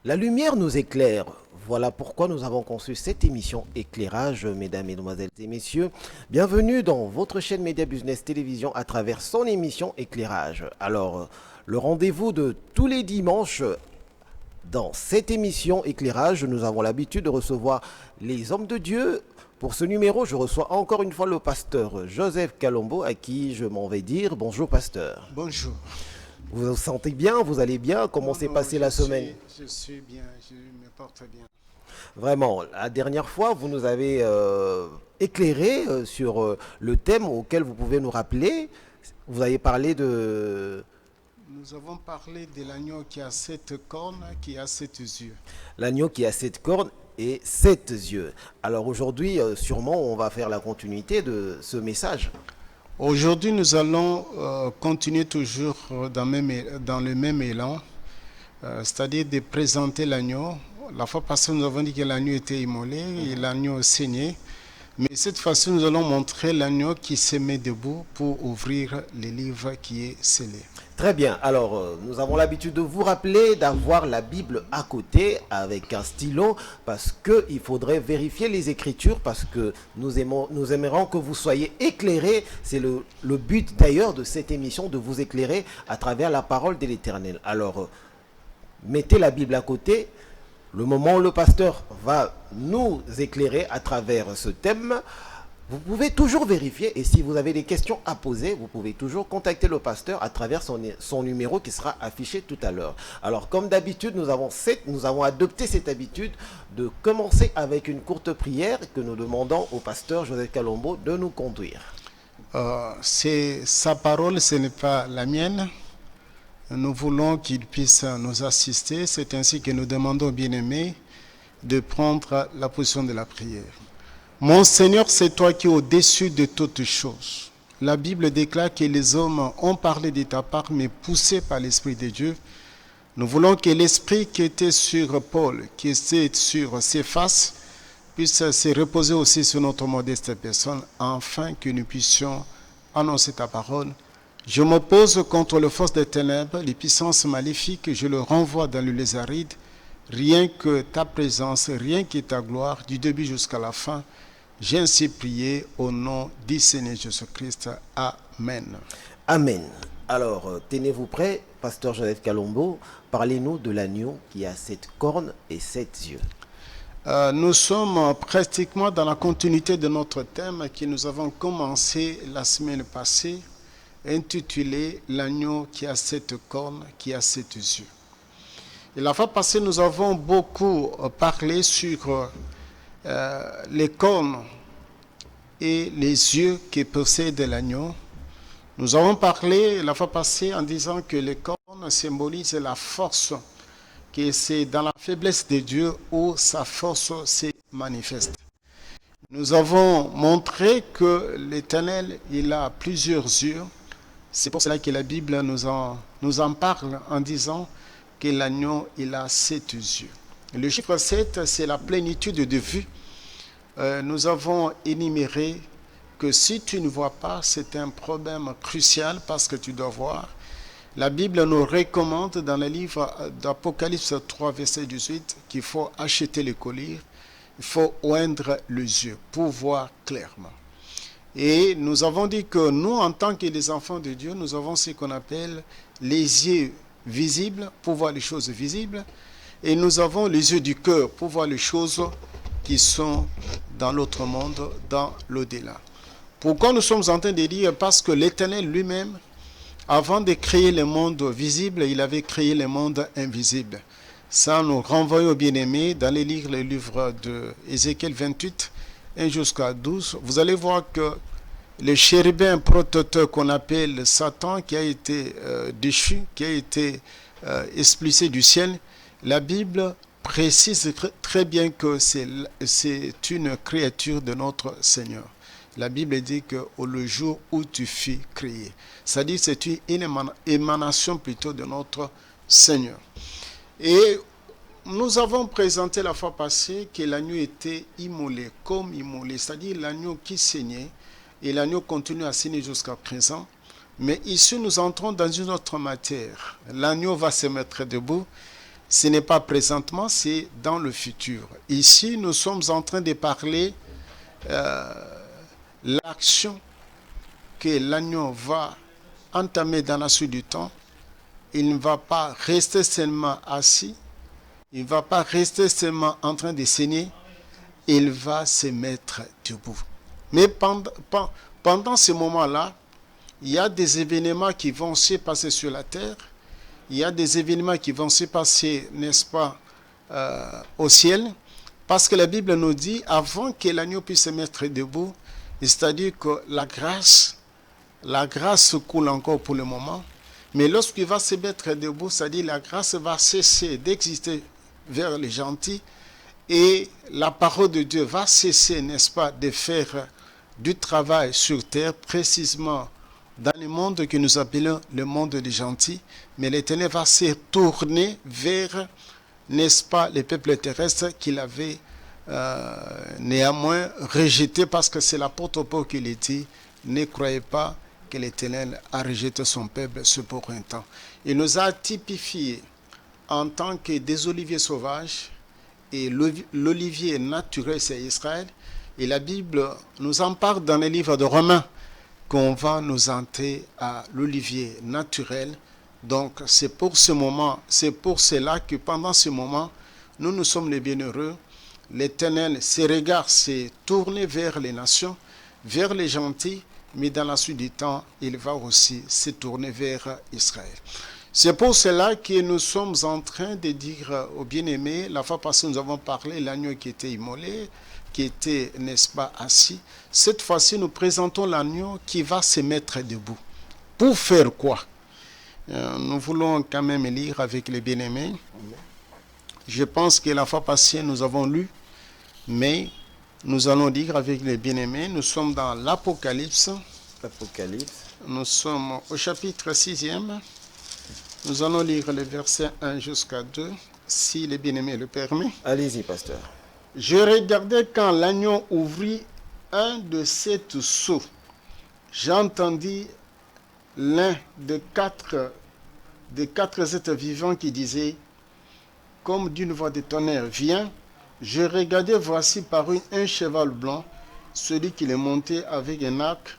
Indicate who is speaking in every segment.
Speaker 1: La lumière nous éclaire. Voilà pourquoi nous avons conçu cette émission Éclairage, mesdames, mesdemoiselles et messieurs. Bienvenue dans votre chaîne Média Business Télévision à travers son émission Éclairage. Alors, le rendez-vous de tous les dimanches dans cette émission Éclairage, nous avons l'habitude de recevoir les hommes de Dieu. Pour ce numéro, je reçois encore une fois le pasteur Joseph Kalombo à qui je m'en vais dire bonjour pasteur.
Speaker 2: Bonjour.
Speaker 1: Vous vous sentez bien? Vous allez bien? Comment s'est passée la semaine?
Speaker 2: Je suis bien, je me porte bien.
Speaker 1: Vraiment, la dernière fois, vous nous avez éclairé sur le thème auquel vous pouvez nous rappeler. Vous avez parlé de
Speaker 2: Nous avons parlé de l'agneau qui a 7 cornes, qui a 7 yeux.
Speaker 1: l'agneau qui a 7 cornes et 7 yeux. Alors aujourd'hui, sûrement, on va faire la continuité de ce message.
Speaker 2: Aujourd'hui, nous allons continuer toujours dans le même élan, c'est-à-dire de présenter l'agneau. La fois passée, nous avons dit que l'agneau était immolé et l'agneau saigné. Mais cette fois-ci, nous allons montrer l'agneau qui se met debout pour ouvrir le livre qui est scellé.
Speaker 1: Très bien. Alors, nous avons l'habitude de vous rappeler d'avoir la Bible à côté avec un stylo parce qu'il faudrait vérifier les Écritures parce que nous aimerons que vous soyez éclairés. C'est le but d'ailleurs de cette émission, de vous éclairer à travers la parole de l'Éternel. Alors, mettez la Bible à côté. Le moment où le pasteur va nous éclairer à travers ce thème, vous pouvez toujours vérifier et si vous avez des questions à poser, vous pouvez toujours contacter le pasteur à travers son numéro qui sera affiché tout à l'heure. Alors comme d'habitude, nous avons adopté cette habitude de commencer avec une courte prière que nous demandons au pasteur Joseph Kalombo de nous conduire.
Speaker 2: C'est sa parole, ce n'est pas la mienne. Nous voulons qu'il puisse nous assister. C'est ainsi que nous demandons, bien-aimés, de prendre la position de la prière. Mon Seigneur, c'est toi qui es au-dessus de toutes choses. La Bible déclare que les hommes ont parlé de ta part, mais poussés par l'Esprit de Dieu. Nous voulons que l'Esprit qui était sur Paul, qui était sur Céphas, puisse se reposer aussi sur notre modeste personne, afin que nous puissions annoncer ta parole. Je m'oppose contre les forces des ténèbres, les puissances maléfiques, je le renvoie dans le lézaride. Rien que ta présence, rien que ta gloire, du début jusqu'à la fin. J'ai ainsi prié au nom du Seigneur Jésus-Christ. Amen.
Speaker 1: Amen. Alors, tenez-vous prêts, pasteur Joseph Kalombo, parlez-nous de l'agneau qui a 7 cornes et 7 yeux.
Speaker 2: Nous sommes pratiquement dans la continuité de notre thème que nous avons commencé la semaine passée, intitulé « L'agneau qui a 7 cornes, qui a 7 yeux ». Et la fois passée, nous avons beaucoup parlé sur les cornes et les yeux qui possèdent l'agneau. Nous avons parlé la fois passée en disant que les cornes symbolisent la force, que c'est dans la faiblesse de Dieu où sa force se manifeste. Nous avons montré que l'Éternel, il a plusieurs yeux. C'est pour cela que la Bible nous en parle en disant que l'agneau, il a 7 yeux. Le chiffre 7, c'est la plénitude de vue. Nous avons énuméré que si tu ne vois pas, c'est un problème crucial parce que tu dois voir. La Bible nous recommande dans le livre d'Apocalypse 3, verset 18, qu'il faut acheter le collier, il faut oindre les yeux pour voir clairement. Et nous avons dit que nous, en tant que des enfants de Dieu, nous avons ce qu'on appelle les yeux visibles pour voir les choses visibles. Et nous avons les yeux du cœur pour voir les choses qui sont dans l'autre monde, dans l'au-delà. Pourquoi nous sommes en train de dire? Parce que l'Éternel lui-même, avant de créer le monde visible, il avait créé le monde invisible. Ça nous renvoie au bien-aimé dans les livres, le livre de Ézéchiel 28, 1 jusqu'à 12. Vous allez voir que le chérubin protecteur qu'on appelle Satan, qui a été déchu, qui a été expulsé du ciel, la Bible précise très bien que c'est une créature de notre Seigneur. La Bible dit que le jour où tu fus créé, c'est-à-dire que c'est une émanation plutôt de notre Seigneur. Et nous avons présenté la fois passée que l'agneau était immolé, comme immolé, c'est-à-dire l'agneau qui saignait, et l'agneau continue à saigner jusqu'à présent. Mais ici, nous entrons dans une autre matière. L'agneau va se mettre debout. Ce n'est pas présentement, c'est dans le futur. Ici, nous sommes en train de parler l'action que l'agneau va entamer dans la suite du temps. Il ne va pas rester seulement assis, il ne va pas rester seulement en train de saigner, il va se mettre debout. Mais pendant ce moment-là, il y a des événements qui vont se passer sur la terre, il y a des événements qui vont se passer, n'est-ce pas, au ciel, parce que la Bible nous dit, avant que l'agneau puisse se mettre debout, c'est-à-dire que la grâce coule encore pour le moment, mais lorsqu'il va se mettre debout, c'est-à-dire la grâce va cesser d'exister vers les gentils, et la parole de Dieu va cesser, n'est-ce pas, de faire du travail sur terre, précisément dans le monde que nous appelons le monde des gentils, mais l'Éternel va se tourner vers, n'est-ce pas, les peuples terrestres qu'il avait néanmoins rejetés, parce que c'est l'apôtre Paul qui l'a dit, ne croyez pas que l'Éternel a rejeté son peuple, ce pour un temps. Il nous a typifiés en tant que des oliviers sauvages, et l'olivier naturel, c'est Israël. Et la Bible nous en parle dans les livres de Romains, qu'on va nous entrer à l'olivier naturel. Donc, c'est pour ce moment, c'est pour cela que pendant ce moment, nous sommes les bienheureux. L'Éternel, ses regards s'est tourné vers les nations, vers les gentils, mais dans la suite du temps, il va aussi se tourner vers Israël. C'est pour cela que nous sommes en train de dire aux bien-aimés, la fois passée nous avons parlé de l'agneau qui était immolé, qui était, n'est-ce pas, assis. Cette fois-ci, nous présentons l'agneau qui va se mettre debout. Pour faire quoi? Nous voulons quand même lire avec les bien-aimés. Je pense que la fois passée, nous avons lu, mais nous allons lire avec les bien-aimés. Nous sommes dans l'Apocalypse. Nous sommes au chapitre 6e. Nous allons lire les versets 1 jusqu'à 2, si les bien-aimés le permettent.
Speaker 1: Allez-y, pasteur.
Speaker 2: Je regardais quand l'agneau ouvrit un de ces sceaux. J'entendis l'un des quatre êtres vivants qui disait, comme d'une voix de tonnerre, viens. Je regardais, voici parut un cheval blanc, celui qui est monté avec un arc.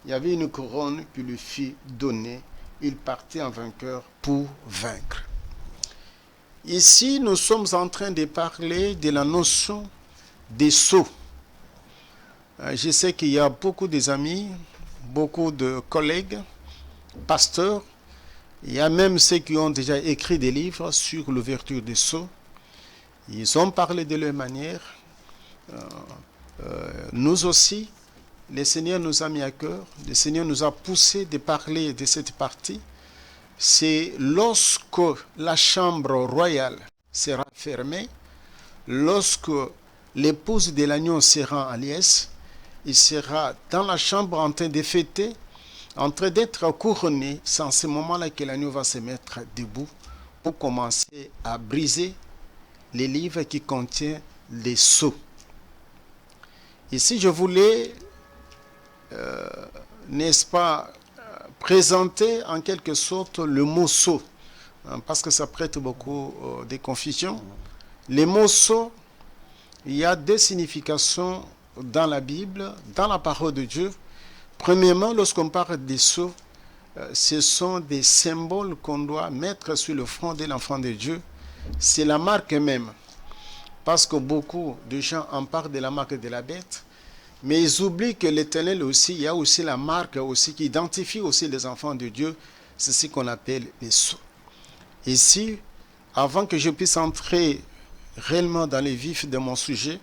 Speaker 2: Il y avait une couronne qui lui fut donnée. Il partit en vainqueur pour vaincre. Ici, nous sommes en train de parler de la notion des sceaux. Je sais qu'il y a beaucoup d'amis, beaucoup de collègues, pasteurs. Il y a même ceux qui ont déjà écrit des livres sur l'ouverture des sceaux. Ils ont parlé de leur manière. Nous aussi, le Seigneur nous a mis à cœur, le Seigneur nous a poussé de parler de cette partie. C'est lorsque la chambre royale sera fermée, lorsque l'épouse de l'agneau sera en liesse, il sera dans la chambre en train de fêter, en train d'être couronné. C'est en ce moment-là que l'agneau va se mettre debout pour commencer à briser les livres qui contiennent les sceaux. Ici, je voulais n'est-ce pas, présenter en quelque sorte le mot sceau, parce que ça prête beaucoup de confusion. Les mots sceaux, il y a deux significations dans la Bible, dans la parole de Dieu. Premièrement, lorsqu'on parle des sceaux, ce sont des symboles qu'on doit mettre sur le front de l'enfant de Dieu. C'est la marque même, parce que beaucoup de gens en parlent de la marque de la bête. Mais ils oublient que l'Éternel aussi, il y a aussi la marque aussi qui identifie aussi les enfants de Dieu. C'est ce qu'on appelle les sceaux. Ici, avant que je puisse entrer réellement dans les vifs de mon sujet,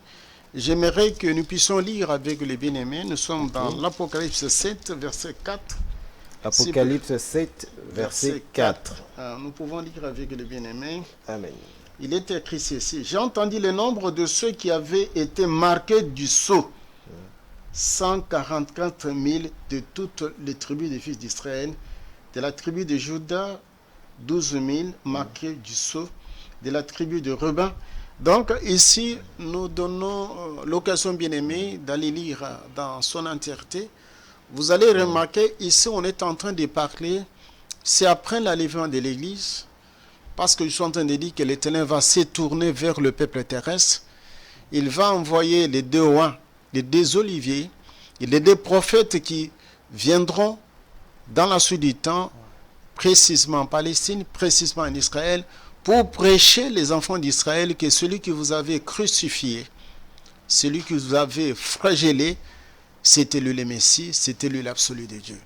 Speaker 2: j'aimerais que nous puissions lire avec les bien-aimés. Nous sommes dans l'Apocalypse 7, verset 4.
Speaker 1: Apocalypse 7, verset 4.
Speaker 2: Nous pouvons lire avec les bien-aimés.
Speaker 1: Amen.
Speaker 2: Il est écrit ceci. J'ai entendu le nombre de ceux qui avaient été marqués du sceau. 144 000 de toutes les tribus des fils d'Israël. De la tribu de Juda, 12 000 marqués du sceau. De la tribu de Ruben. Donc ici, nous donnons l'occasion bien aimée d'aller lire dans son entièreté. Vous allez remarquer, ici on est en train de parler, c'est après l'enlèvement de l'Église, parce que je suis en train de dire que l'Éternel va se tourner vers le peuple terrestre. Il va envoyer les deux rois, les deux oliviers, et les deux prophètes qui viendront dans la suite du temps, précisément en Palestine, précisément en Israël, pour prêcher les enfants d'Israël que celui que vous avez crucifié, celui que vous avez flagellé, c'était lui le Messie, c'était lui l'absolu de Dieu.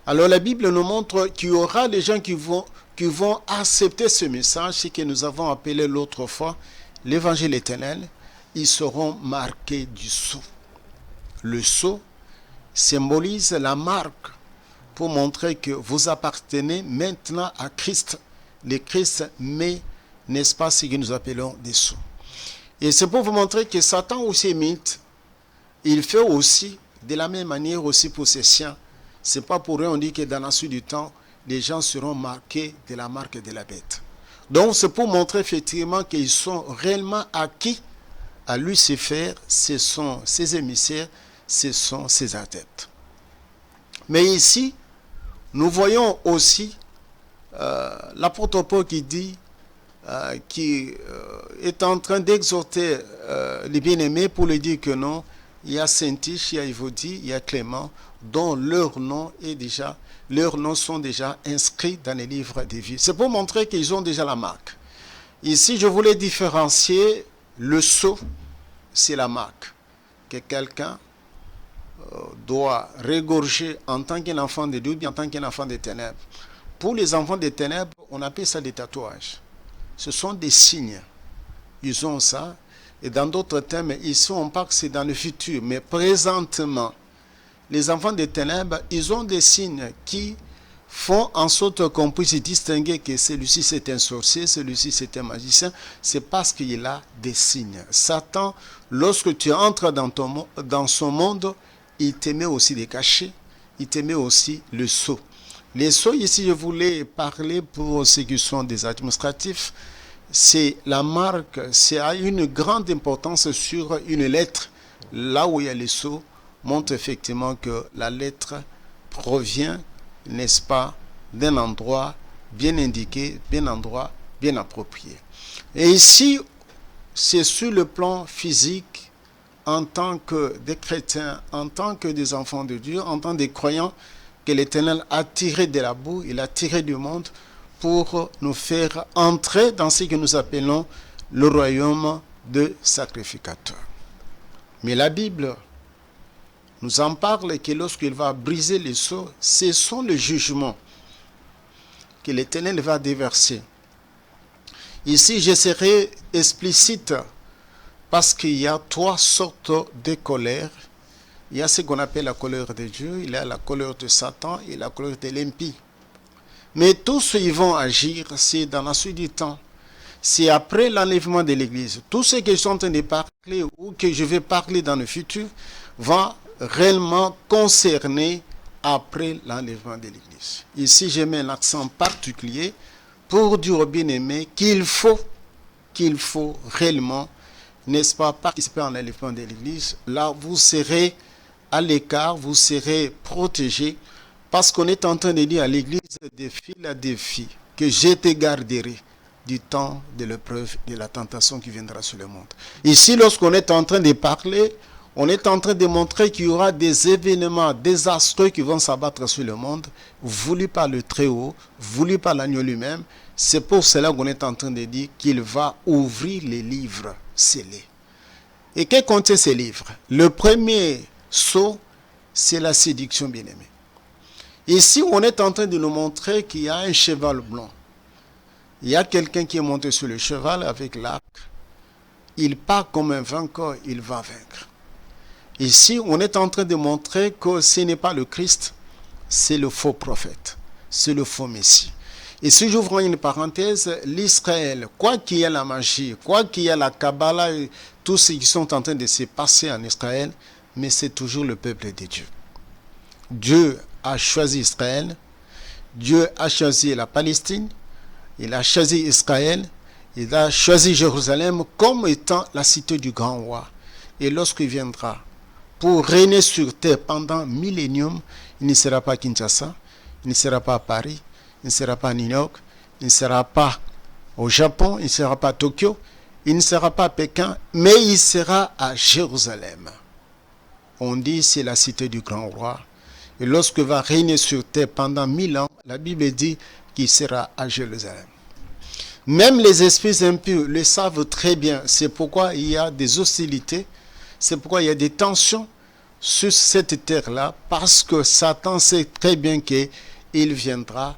Speaker 2: Alors la Bible nous montre qu'il y aura des gens qui vont accepter ce message, ce que nous avons appelé l'autre fois l'évangile éternel. Ils seront marqués du sceau. Le sceau symbolise la marque pour montrer que vous appartenez maintenant à Christ. Le Christ met, n'est-ce pas, ce que nous appelons des sceaux. Et c'est pour vous montrer que Satan aussi imite. Il fait aussi de la même manière aussi pour ses siens. C'est pas pour eux on dit que dans la suite du temps, les gens seront marqués de la marque de la bête. Donc c'est pour montrer effectivement qu'ils sont réellement acquis à Lucifer, ce sont ses émissaires, ce sont ses adeptes. Mais ici, nous voyons aussi l'apôtre Paul qui dit, qui est en train d'exhorter les bien-aimés pour lui dire que non, il y a Saint-Tiche, il y a Évodie, il y a Clément, dont leurs noms sont déjà inscrits dans les livres des vies. C'est pour montrer qu'ils ont déjà la marque. Ici, je voulais différencier le sceau, c'est la marque que quelqu'un doit régorger en tant qu'enfant de Dieu, en tant qu'enfant des ténèbres. Pour les enfants des ténèbres, on appelle ça des tatouages. Ce sont des signes. Ils ont ça. Et dans d'autres termes, ici, on parle que c'est dans le futur. Mais présentement, les enfants des ténèbres, ils ont des signes qui font en sorte qu'on puisse distinguer que celui-ci c'est un sorcier, celui-ci c'est un magicien. C'est parce qu'il a des signes. Satan, lorsque tu entres dans son monde, il te met aussi des cachets, il te met aussi le sceau. Les sceaux, ici, je voulais parler pour ceux qui sont des administratifs. C'est la marque, c'est à une grande importance sur une lettre. Là où il y a les sceaux, montre effectivement que la lettre provient, n'est-ce pas, d'un endroit bien indiqué, d'un endroit bien approprié. Et ici, c'est sur le plan physique, en tant que des chrétiens, en tant que des enfants de Dieu, en tant que des croyants, que l'Éternel a tiré de la boue, il a tiré du monde pour nous faire entrer dans ce que nous appelons le royaume de sacrificateur. Mais la Bible nous en parle que lorsqu'il va briser les sceaux, ce sont les jugements que l'Éternel va déverser. Ici, je serai explicite parce qu'il y a trois sortes de colères. Il y a ce qu'on appelle la colère de Dieu, il y a la colère de Satan et la colère de l'impie. Mais tous ceux qui vont agir, c'est dans la suite du temps. C'est après l'enlèvement de l'Église. Tout ce que je suis en train de parler ou que je vais parler dans le futur va réellement concerner après l'enlèvement de l'Église. Ici, je mets un accent particulier pour dire aux bien-aimés qu'il faut réellement, n'est-ce pas, participer à l'enlèvement de l'Église. Là, vous serez à l'écart, vous serez protégés, parce qu'on est en train de dire à l'Église de fil à défi que je te garderai du temps de l'épreuve, de la tentation qui viendra sur le monde. Ici, lorsqu'on est en train de parler, on est en train de montrer qu'il y aura des événements désastreux qui vont s'abattre sur le monde, voulus par le Très-Haut, voulus par l'agneau lui-même. C'est pour cela qu'on est en train de dire qu'il va ouvrir les livres scellés. Et que contient ces livres? Le premier sceau, c'est la séduction, bien-aimée. Ici, on est en train de nous montrer qu'il y a un cheval blanc. Il y a quelqu'un qui est monté sur le cheval avec l'arc. Il part comme un vainqueur, il va vaincre. Ici, on est en train de montrer que ce n'est pas le Christ, c'est le faux prophète, c'est le faux Messie. Et si j'ouvre une parenthèse, l'Israël, quoi qu'il y ait la magie, quoi qu'il y ait la Kabbalah, tout ce qui sont en train de se passer en Israël, mais c'est toujours le peuple de Dieu. Dieu a choisi Israël, Dieu a choisi la Palestine, il a choisi Israël, il a choisi Jérusalem comme étant la cité du grand roi. Et lorsqu'il viendra pour régner sur terre pendant millénium, il ne sera pas à Kinshasa, il ne sera pas à Paris, il ne sera pas à New York, il ne sera pas au Japon, il ne sera pas à Tokyo, il ne sera pas à Pékin, mais il sera à Jérusalem. On dit c'est la cité du grand roi. Et lorsque va régner sur terre pendant 1000 ans, la Bible dit qu'il sera à Jérusalem. Même les esprits impurs le savent très bien. C'est pourquoi il y a des hostilités, c'est pourquoi il y a des tensions sur cette terre-là, parce que Satan sait très bien qu'il viendra,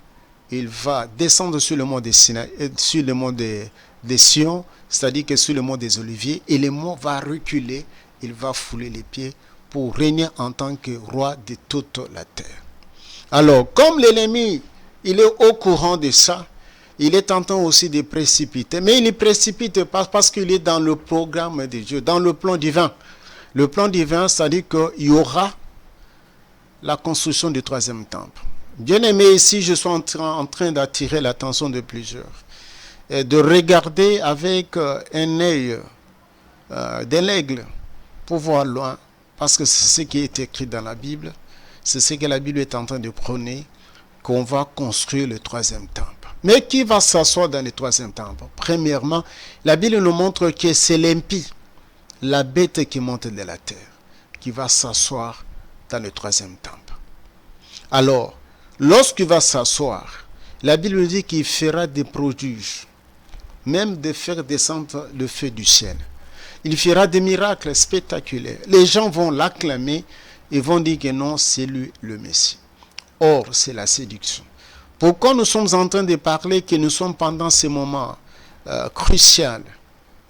Speaker 2: il va descendre sur le mont des Sinaï, sur le mont des Sion, c'est-à-dire que sur le mont des Oliviers, et le mont va reculer, il va fouler les pieds pour régner en tant que roi de toute la terre. Alors, comme l'ennemi, il est au courant de ça, il est tentant aussi de précipiter, mais il ne précipite pas parce qu'il est dans le programme de Dieu, dans le plan divin. Le plan divin, c'est-à-dire qu'il y aura la construction du troisième temple. Bien aimé, ici, je suis en train d'attirer l'attention de plusieurs, et de regarder avec un œil d'un aigle pour voir loin, parce que c'est ce qui est écrit dans la Bible, c'est ce que la Bible est en train de prôner, qu'on va construire le troisième temple. Mais qui va s'asseoir dans le troisième temple? Premièrement, la Bible nous montre que c'est l'impie, la bête qui monte de la terre, qui va s'asseoir dans le troisième temple. Alors, lorsqu'il va s'asseoir, la Bible nous dit qu'il fera des prodiges, même de faire descendre le feu du ciel. Il fera des miracles spectaculaires. Les gens vont l'acclamer et vont dire que non, c'est lui le Messie. Or, c'est la séduction. Pourquoi nous sommes en train de parler que nous sommes pendant ces moments cruciaux?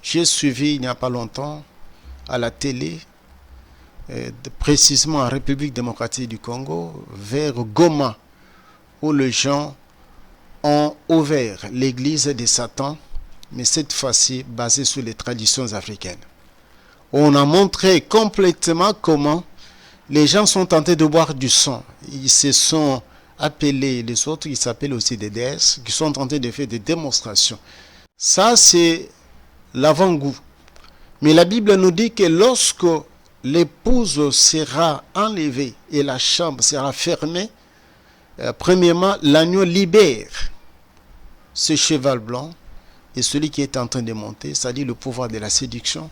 Speaker 2: J'ai suivi il n'y a pas longtemps à la télé, précisément en République démocratique du Congo, vers Goma, où les gens ont ouvert l'église de Satan, mais cette fois-ci basée sur les traditions africaines. On a montré complètement comment les gens sont tentés de boire du sang. Ils se sont appelés, les autres, ils s'appellent aussi des déesses, qui sont tentés de faire des démonstrations. Ça, c'est l'avant-goût. Mais la Bible nous dit que lorsque l'épouse sera enlevée et la chambre sera fermée, premièrement, l'agneau libère ce cheval blanc et celui qui est en train de monter, c'est-à-dire le pouvoir de la séduction.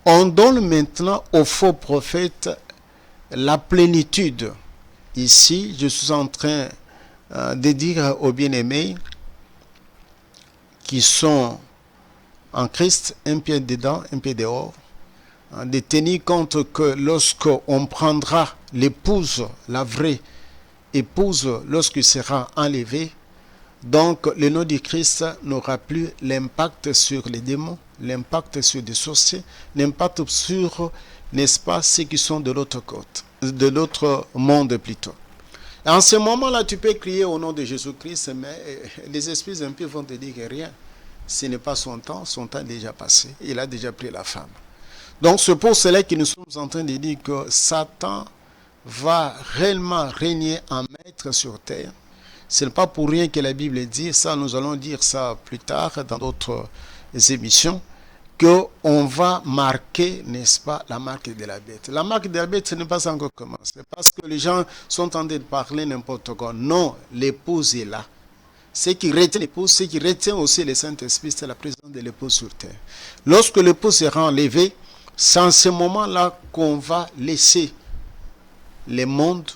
Speaker 2: On donne maintenant aux faux prophètes la plénitude. Ici, je suis en train de dire aux bien-aimés qui sont en Christ, un pied dedans, un pied dehors, de tenir compte que lorsqu'on prendra l'épouse, la vraie épouse, lorsqu'il sera enlevé, donc le nom du Christ n'aura plus l'impact sur les démons, l'impact sur des sorciers, l'impact sur, n'est-ce pas, ceux qui sont de l'autre côté, de l'autre monde plutôt. En ce moment-là, tu peux crier au nom de Jésus-Christ, mais les esprits impies vont te dire que rien. Ce n'est pas son temps est déjà passé. Il a déjà pris la femme. Donc c'est pour cela que nous sommes en train de dire que Satan va réellement régner en maître sur terre. Ce n'est pas pour rien que la Bible dit ça, nous allons dire ça plus tard dans d'autres émissions, qu'on va marquer, n'est-ce pas, la marque de la bête. La marque de la bête, ce n'est pas encore commencé, parce que les gens sont en train de parler n'importe quoi. Non, l'épouse est là. Ce qui retient l'épouse, ce qui retient aussi le Saint-Esprit, c'est la présence de l'épouse sur terre. Lorsque l'épouse sera enlevée, c'est en ce moment-là qu'on va laisser les mondes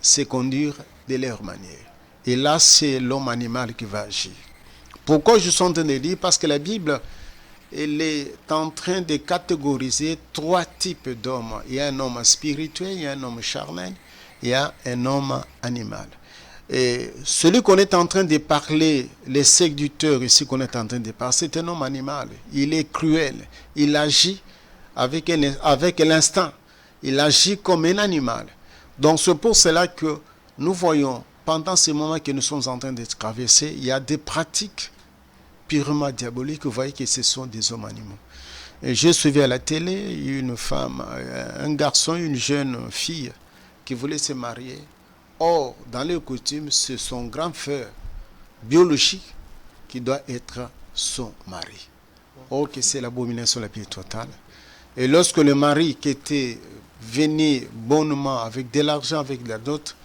Speaker 2: se conduire de leur manière. Et là, c'est l'homme animal qui va agir. Pourquoi je suis en train de dire? Parce que la Bible, elle est en train de catégoriser 3 types d'hommes. Il y a un homme spirituel, il y a un homme charnel, il y a un homme animal. Et celui qu'on est en train de parler, les séducteurs ici qu'on est en train de parler, c'est un homme animal. Il est cruel. Il agit avec l'instinct. Il agit comme un animal. Donc c'est pour cela que nous voyons, pendant ces moments que nous sommes en train de traverser, il y a des pratiques purement diaboliques. Vous voyez que ce sont des hommes animaux. Et j'ai suivi à la télé une femme, un garçon, une jeune fille qui voulait se marier. Or, dans les coutumes, c'est son grand frère biologique qui doit être son mari. Or, que c'est l'abomination la plus totale. Et lorsque le mari qui était venu bonnement avec de l'argent, avec la dot,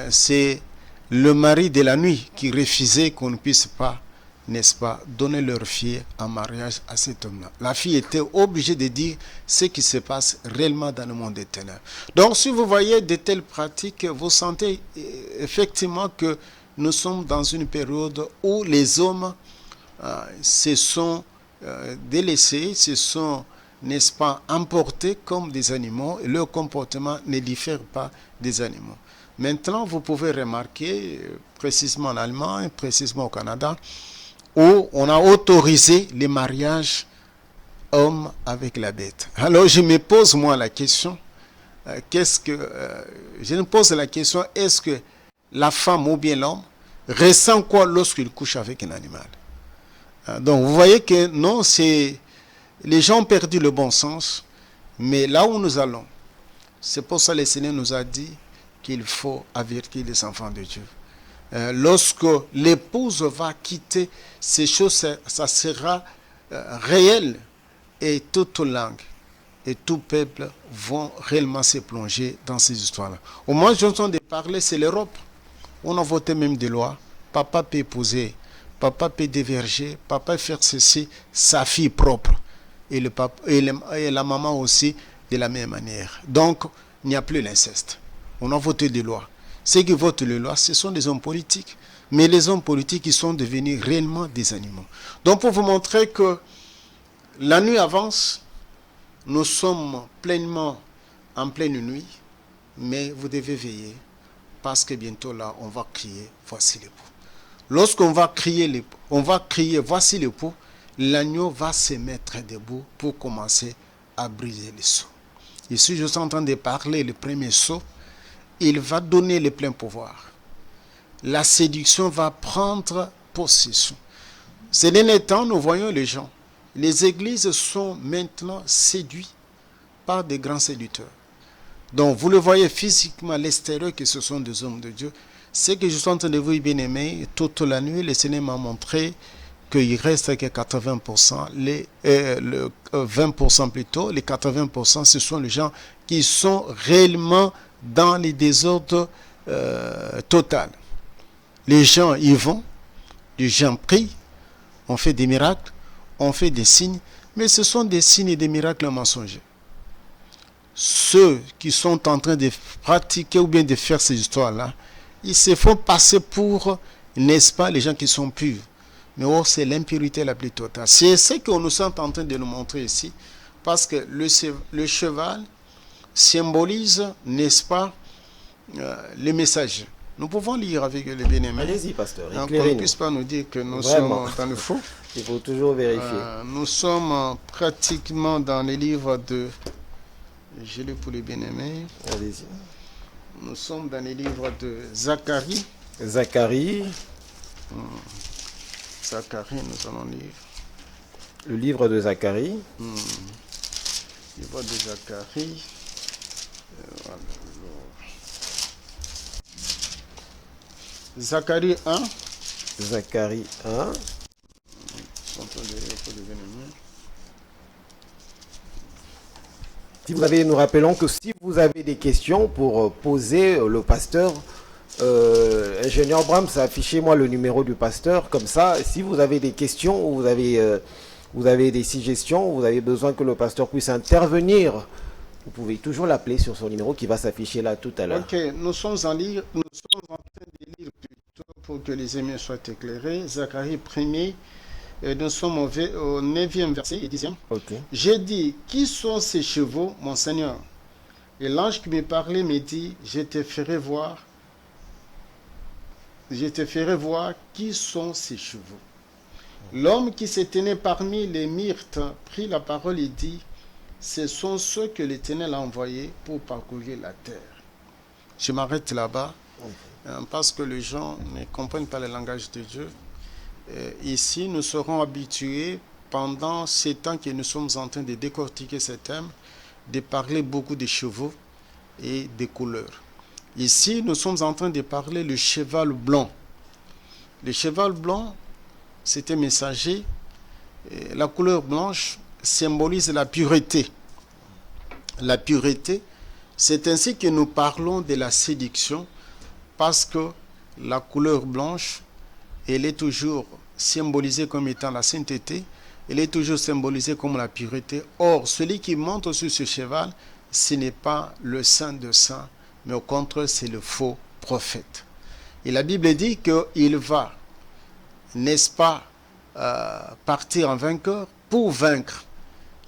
Speaker 2: c'est le mari de la nuit qui refusait qu'on ne puisse pas n'est-ce pas, donner leur fille en mariage à cet homme-là. La fille était obligée de dire ce qui se passe réellement dans le monde des ténèbres. Donc, si vous voyez de telles pratiques, vous sentez effectivement que nous sommes dans une période où les hommes se sont délaissés, se sont, n'est-ce pas, emportés comme des animaux, et leur comportement ne diffère pas des animaux. Maintenant, vous pouvez remarquer, précisément en Allemagne, précisément au Canada, où on a autorisé les mariages homme avec la bête. Alors je me pose moi la question, je me pose la question, est-ce que la femme ou bien l'homme ressent quoi lorsqu'il couche avec un animal? Donc vous voyez que non, les gens ont perdu le bon sens, mais là où nous allons, c'est pour ça que le Seigneur nous a dit qu'il faut avertir les enfants de Dieu. Lorsque l'épouse va quitter ces choses, ça sera réel, et toute langue et tout peuple vont réellement se plonger dans ces histoires-là. Au moins, je suis de parler, c'est l'Europe. On a voté même des lois. Papa peut épouser, papa peut déverger, papa peut faire ceci, sa fille propre. Et, le papa, et la maman aussi de la même manière. Donc, il n'y a plus l'inceste. On a voté des lois. Ceux qui votent les lois, ce sont des hommes politiques. Mais les hommes politiques, ils sont devenus réellement des animaux. Donc, pour vous montrer que la nuit avance, nous sommes pleinement en pleine nuit, mais vous devez veiller, parce que bientôt là, on va crier, voici l'époux. Lorsqu'on va crier, voici l'époux, l'agneau va se mettre debout pour commencer à briser les sceaux. Ici, je suis en train de parler le premier sceau. Il va donner le plein pouvoir. La séduction va prendre possession. Ces derniers temps, nous voyons les gens. Les églises sont maintenant séduites par des grands séducteurs. Donc, vous le voyez physiquement à l'extérieur que ce sont des hommes de Dieu. Ce que je suis en train de vous dire, bien aimé, toute la nuit, le Seigneur m'a montré qu'il reste que 80%, le 20% plutôt, les 80%, ce sont les gens qui sont réellement dans les désordres total. Les gens y vont, les gens prient, on fait des miracles, on fait des signes, mais ce sont des signes et des miracles mensongers. Ceux qui sont en train de pratiquer ou bien de faire ces histoires-là, ils se font passer pour, n'est-ce pas, les gens qui sont purs. Mais oh, c'est l'impurité la plus totale. C'est ce que nous sommes en train de nous montrer ici, parce que le cheval symbolise, n'est-ce pas, les messages. Nous pouvons lire avec les bien-aimés.
Speaker 1: Allez-y, pasteur.
Speaker 2: On ne puisse pas nous dire que nous
Speaker 1: Vraiment.
Speaker 2: sommes dans le faux.
Speaker 1: Il faut toujours vérifier.
Speaker 2: Nous sommes pratiquement dans les livres de... Je lis pour les bien-aimés.
Speaker 1: Allez-y.
Speaker 2: Nous sommes dans les livres de Zacharie.
Speaker 1: Zacharie.
Speaker 2: Zacharie, nous allons lire.
Speaker 1: Le livre de Zacharie.
Speaker 2: Livre de Zacharie. Voilà. Zacharie 1.
Speaker 1: Zacharie 1. Si vous avez, nous rappelons que si vous avez des questions pour poser le pasteur, ingénieur Brahms, affichez-moi le numéro du pasteur, comme ça, si vous avez des questions ou vous avez des suggestions, vous avez besoin que le pasteur puisse intervenir, vous pouvez toujours l'appeler sur son numéro qui va s'afficher là tout à l'heure.
Speaker 2: Ok, nous sommes en train de lire plutôt pour que les amis soient éclairés. Zacharie 1er, nous sommes au 9e verset et 10e.
Speaker 1: Ok.
Speaker 2: J'ai dit, qui sont ces chevaux, mon Seigneur? Et l'ange qui me parlait me dit, je te ferai voir qui sont ces chevaux. L'homme qui se tenait parmi les myrtes prit la parole et dit, ce sont ceux que l'Éternel a envoyés pour parcourir la terre. Je m'arrête là-bas parce que les gens ne comprennent pas le langage de Dieu. Ici, nous serons habitués, pendant ces temps que nous sommes en train de décortiquer ce thème, de parler beaucoup des chevaux et des couleurs. Ici, nous sommes en train de parler du cheval blanc. Le cheval blanc, c'est un messager. La couleur blanche symbolise la pureté. La pureté, c'est ainsi que nous parlons de la séduction, parce que la couleur blanche, elle est toujours symbolisé comme étant la sainteté, il est toujours symbolisé comme la pureté. Or, celui qui monte sur ce cheval, ce n'est pas le saint de saints, mais au contraire, c'est le faux prophète. Et la Bible dit qu'il va, n'est-ce pas, partir en vainqueur pour vaincre.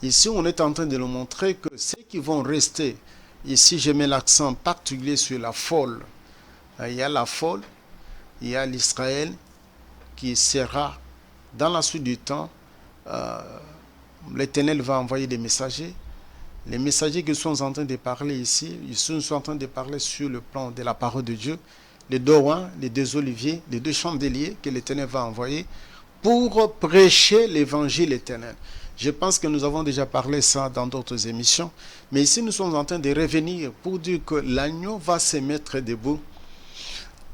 Speaker 2: Ici, on est en train de nous montrer que ceux qui vont rester, ici je mets l'accent particulier sur la folle. Il y a la folle, il y a l'Israël qui sera dans la suite du temps. L'Éternel va envoyer des messagers. Les messagers qui sont en train de parler ici, ils sont en train de parler sur le plan de la parole de Dieu. Les deux oins, les deux oliviers, les deux chandeliers que l'Éternel va envoyer pour prêcher l'évangile éternel. Je pense que nous avons déjà parlé ça dans d'autres émissions. Mais ici, nous sommes en train de revenir pour dire que l'agneau va se mettre debout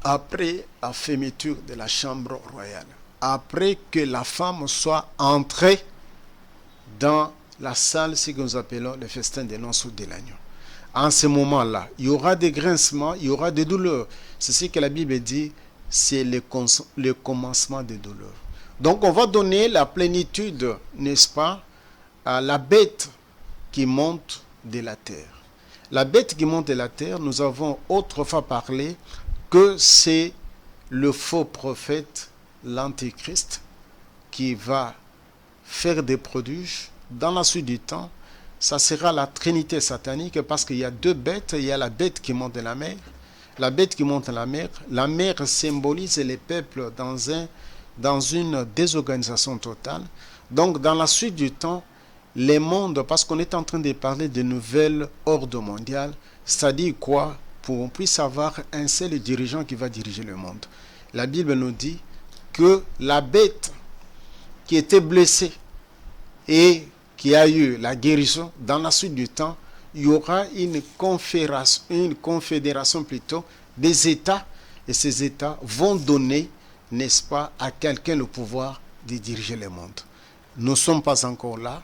Speaker 2: après la fermeture de la chambre royale. Après que la femme soit entrée dans la salle, ce que nous appelons le festin des noces de l'agneau. En ce moment-là, il y aura des grincements, il y aura des douleurs. C'est ce que la Bible dit, c'est le commencement des douleurs. Donc on va donner la plénitude, n'est-ce pas, à la bête qui monte de la terre. La bête qui monte de la terre, nous avons autrefois parlé que c'est le faux prophète, l'antéchrist, qui va faire des prodiges. Dans la suite du temps, ça sera la trinité satanique parce qu'il y a deux bêtes. Il y a la bête qui monte de la mer. La bête qui monte de la mer. La mer symbolise les peuples dans une désorganisation totale. Donc, dans la suite du temps, les mondes, parce qu'on est en train de parler de nouvelles ordres mondiales, c'est-à-dire quoi? Pour qu'on puisse avoir un seul dirigeant qui va diriger le monde. La Bible nous dit que la bête qui était blessée et qui a eu la guérison, dans la suite du temps, il y aura une confédération plutôt des États, et ces États vont donner, n'est-ce pas, à quelqu'un le pouvoir de diriger le monde. Nous ne sommes pas encore là,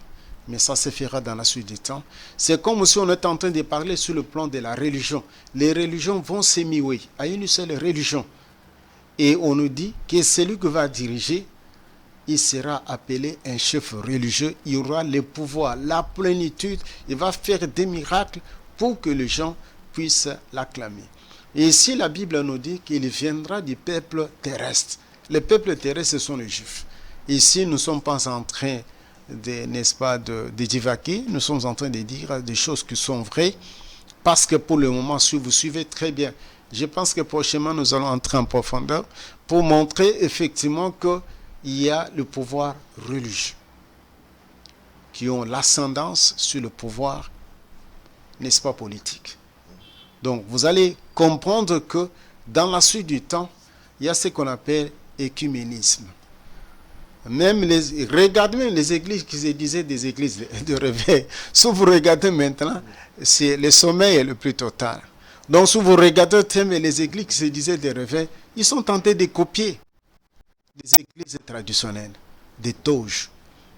Speaker 2: mais ça se fera dans la suite du temps. C'est comme si on est en train de parler sur le plan de la religion. Les religions vont s'émouer à une seule religion. Et on nous dit que celui qui va diriger, il sera appelé un chef religieux. Il y aura le pouvoir, la plénitude. Il va faire des miracles pour que les gens puissent l'acclamer. Et ici, la Bible nous dit qu'il viendra du peuple terrestre. Le peuple terrestre, ce sont les Juifs. Ici, nous ne sommes pas en train n'est-ce pas, de divaguer. Nous sommes en train de dire des choses qui sont vraies. Parce que pour le moment, si vous suivez très bien, je pense que prochainement, nous allons entrer en profondeur pour montrer effectivement qu'il y a le pouvoir religieux qui ont l'ascendance sur le pouvoir, n'est-ce pas, politique. Donc, vous allez comprendre que dans la suite du temps, il y a ce qu'on appelle écuménisme. Même regardez les églises qui se disaient des églises de réveil. Si vous regardez maintenant, c'est le sommeil le plus total. Donc, si vous regardez les églises qui se disaient des réveils, ils sont tentés de copier des églises traditionnelles, des toges.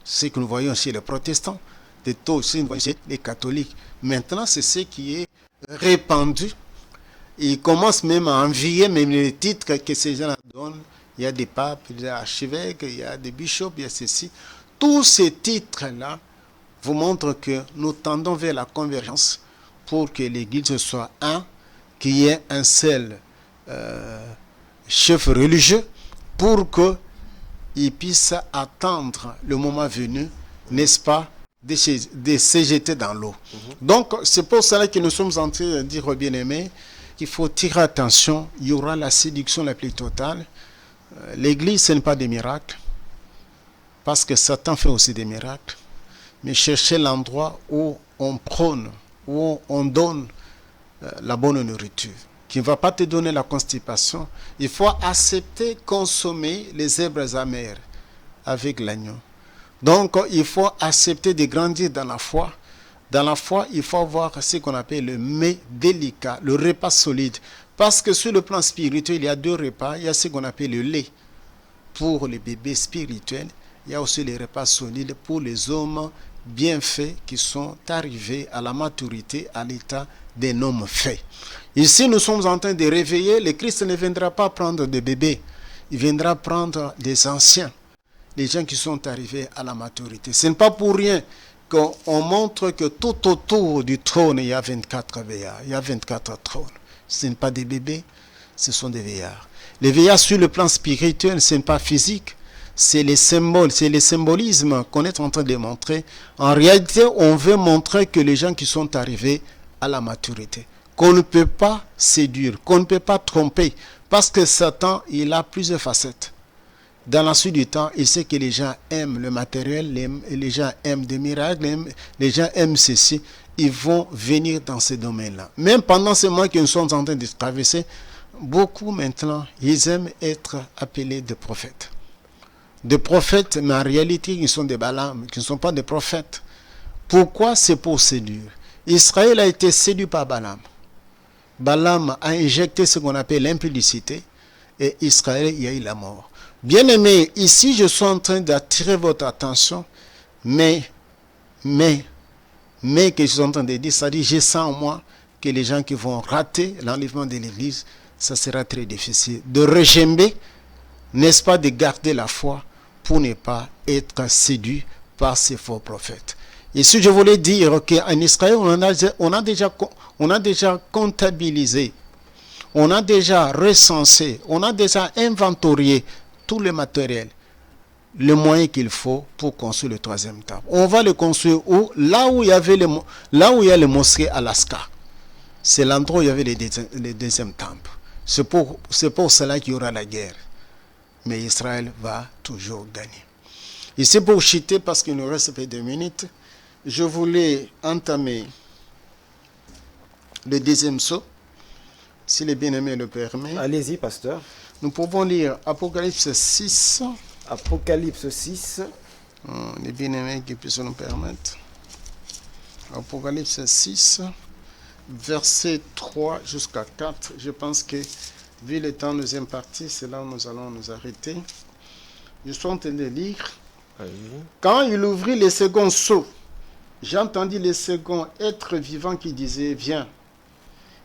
Speaker 2: Ce que nous voyons chez les protestants, des toges, c'est chez les catholiques. Maintenant, c'est ce qui est répandu. Ils commencent même à envier même les titres que ces gens donnent. Il y a des papes, il y a des archevêques, il y a des bishops, il y a ceci. Tous ces titres-là vous montrent que nous tendons vers la convergence pour que l'Église soit un, qu'il y ait un seul chef religieux pour qu'il puisse attendre le moment venu, n'est-ce pas, de se jeter dans l'eau. Donc, c'est pour cela que nous sommes en train de dire, bien-aimés, qu'il faut tirer attention. Il y aura la séduction la plus totale. L'église, ce n'est pas des miracles, parce que Satan fait aussi des miracles, mais cherchez l'endroit où on prône, où on donne la bonne nourriture, qui ne va pas te donner la constipation. Il faut accepter, consommer les herbes amères avec l'agneau. Donc, il faut accepter de grandir dans la foi. Dans la foi, il faut avoir ce qu'on appelle le mets délicat, le repas solide. Parce que sur le plan spirituel, il y a deux repas. Il y a ce qu'on appelle le lait pour les bébés spirituels. Il y a aussi les repas solides pour les hommes bien faits qui sont arrivés à la maturité, à l'état d'un homme fait. Ici, nous sommes en train de réveiller. Le Christ ne viendra pas prendre des bébés. Il viendra prendre des anciens. les gens qui sont arrivés à la maturité. Ce n'est pas pour rien qu'on montre que tout autour du trône, il y a 24 vieillards, il y a 24 trônes. Ce n'est pas des bébés, ce sont des vieillards. Les vieillards sur le plan spirituel, ce n'est pas physique, c'est les symboles, c'est les symbolismes qu'on est en train de montrer. En réalité, on veut montrer que les gens qui sont arrivés à la maturité, qu'on ne peut pas séduire, qu'on ne peut pas tromper, parce que Satan, il a plusieurs facettes. Dans la suite du temps, il sait que les gens aiment le matériel, les gens aiment des miracles, les gens aiment ceci. Ils vont venir dans ces domaines-là. Même pendant ces mois que nous sommes en train de traverser, beaucoup maintenant, ils aiment être appelés des prophètes. Des prophètes, mais en réalité, ils sont des Balaam, qui ne sont pas des prophètes. Pourquoi? C'est pour séduire. Israël a été séduit par Balaam. Balaam a injecté ce qu'on appelle l'impudicité, et Israël y a eu la mort. Bien aimé, ici je suis en train d'attirer votre attention, mais que je suis en train de dire, c'est-à-dire je sens en moi que les gens qui vont rater l'enlèvement de l'Église, ça sera très difficile. De regimber, n'est-ce pas, de garder la foi pour ne pas être séduit par ces faux prophètes. Ici je voulais dire qu'en Israël, on a déjà comptabilisé, on a déjà recensé, on a déjà inventorié tout le matériel, le moyen qu'il faut pour construire le troisième temple. On va le construire où? Là où il y a le mosquée Alaska. C'est l'endroit où il y avait le deuxième temple. C'est pour cela qu'il y aura la guerre. Mais Israël va toujours gagner. Ici, pour chuter, parce qu'il nous reste peu de minutes, je voulais entamer le deuxième saut, si les bien-aimés le permettent.
Speaker 1: Allez-y, pasteur.
Speaker 2: Nous pouvons lire Apocalypse 6.
Speaker 1: Apocalypse 6.
Speaker 2: Les bien-aimés qui puissent nous permettre. Apocalypse 6, verset 3 jusqu'à 4. Je pense que, vu le temps, deuxième partie, c'est là où nous allons nous arrêter. Je suis en train de lire.
Speaker 1: Allez.
Speaker 2: Quand il ouvrit le second sceau, j'entendis le second être vivant qui disait, viens.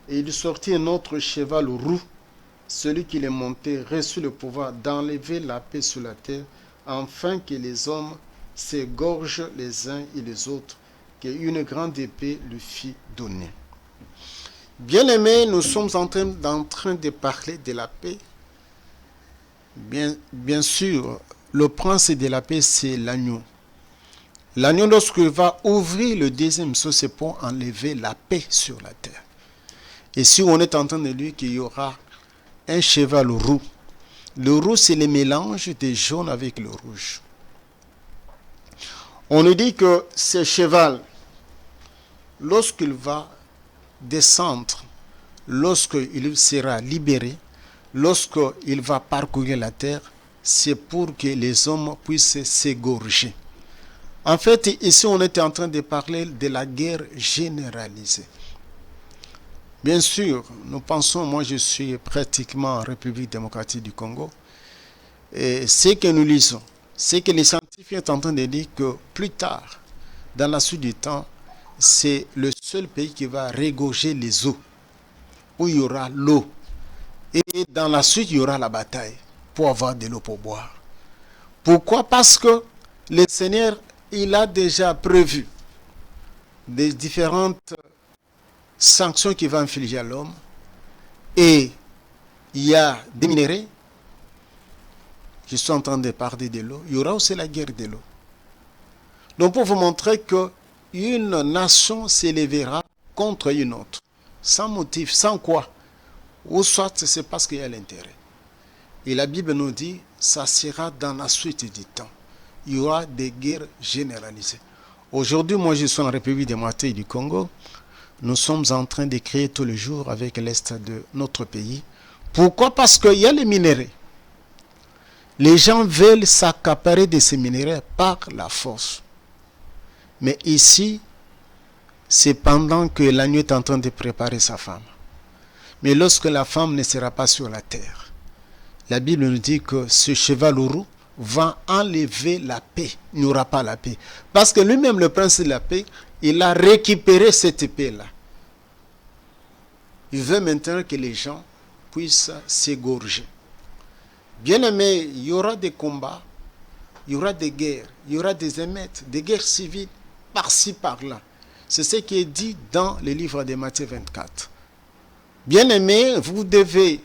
Speaker 2: Et il sortit un autre cheval roux. Celui qui les montait reçut le pouvoir d'enlever la paix sur la terre, afin que les hommes s'égorgent les uns et les autres, qu'une grande épée lui fit donner. Bien-aimés, nous sommes en train de parler de la paix. Bien sûr, le prince de la paix, c'est l'agneau. L'agneau, lorsqu'il va ouvrir le deuxième sceau, c'est pour enlever la paix sur la terre. Et si on est en train de dire qu'il y aura un cheval roux. Le roux, c'est le mélange de jaune avec le rouge. On nous dit que ce cheval, lorsqu'il va descendre, lorsqu'il sera libéré, lorsqu'il va parcourir la terre, c'est pour que les hommes puissent s'égorger. En fait, ici, on était en train de parler de la guerre généralisée. Bien sûr, nous pensons, moi je suis pratiquement en République démocratique du Congo, et ce que nous lisons, c'est que les scientifiques sont en train de dire que plus tard, dans la suite du temps, c'est le seul pays qui va régorger les eaux, où il y aura l'eau. Et dans la suite, il y aura la bataille pour avoir de l'eau pour boire. Pourquoi? Parce que le Seigneur, il a déjà prévu des différentes sanctions qu'il va infliger à l'homme, et il y a des minéraux. Je suis en train de parler de l'eau. Il y aura aussi la guerre de l'eau. Donc pour vous montrer qu'une nation s'élèvera contre une autre, sans motif, sans quoi, ou soit c'est parce qu'il y a l'intérêt. Et la Bible nous dit, ça sera dans la suite du temps. Il y aura des guerres généralisées. Aujourd'hui, moi je suis en République démocratique du Congo. Nous sommes en train de créer tous les jours avec l'Est de notre pays. Pourquoi? Parce qu'il y a les minéraux. Les gens veulent s'accaparer de ces minéraux par la force. Mais ici, c'est pendant que l'agneau est en train de préparer sa femme. Mais lorsque la femme ne sera pas sur la terre, la Bible nous dit que ce cheval roux va enlever la paix. Il n'y aura pas la paix. Parce que lui-même, le prince de la paix, il a récupéré cette épée-là. Il veut maintenant que les gens puissent s'égorger. Bien aimé, il y aura des combats il y aura des guerres, il y aura des émeutes, des guerres civiles, par-ci, par-là. C'est ce qui est dit dans le livre de Matthieu 24. Bien-aimés, vous devez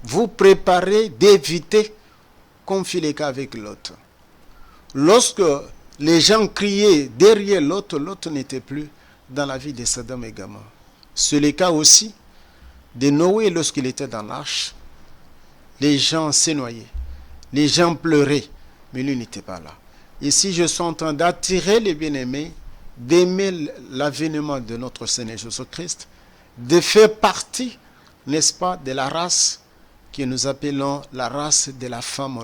Speaker 2: vous préparer d'éviter qu'on fit les cas avec l'autre. Lorsque les gens criaient derrière l'autre, l'autre n'était plus dans la vie de Sodome et Gomorrhe. C'est le cas aussi de Noé lorsqu'il était dans l'arche. Les gens s'est noyés, les gens pleuraient, mais lui n'était pas là. Ici, je suis en train d'attirer les bien-aimés, d'aimer l'avènement de notre Seigneur Jésus-Christ, de faire partie, n'est-ce pas, de la race que nous appelons la race de la femme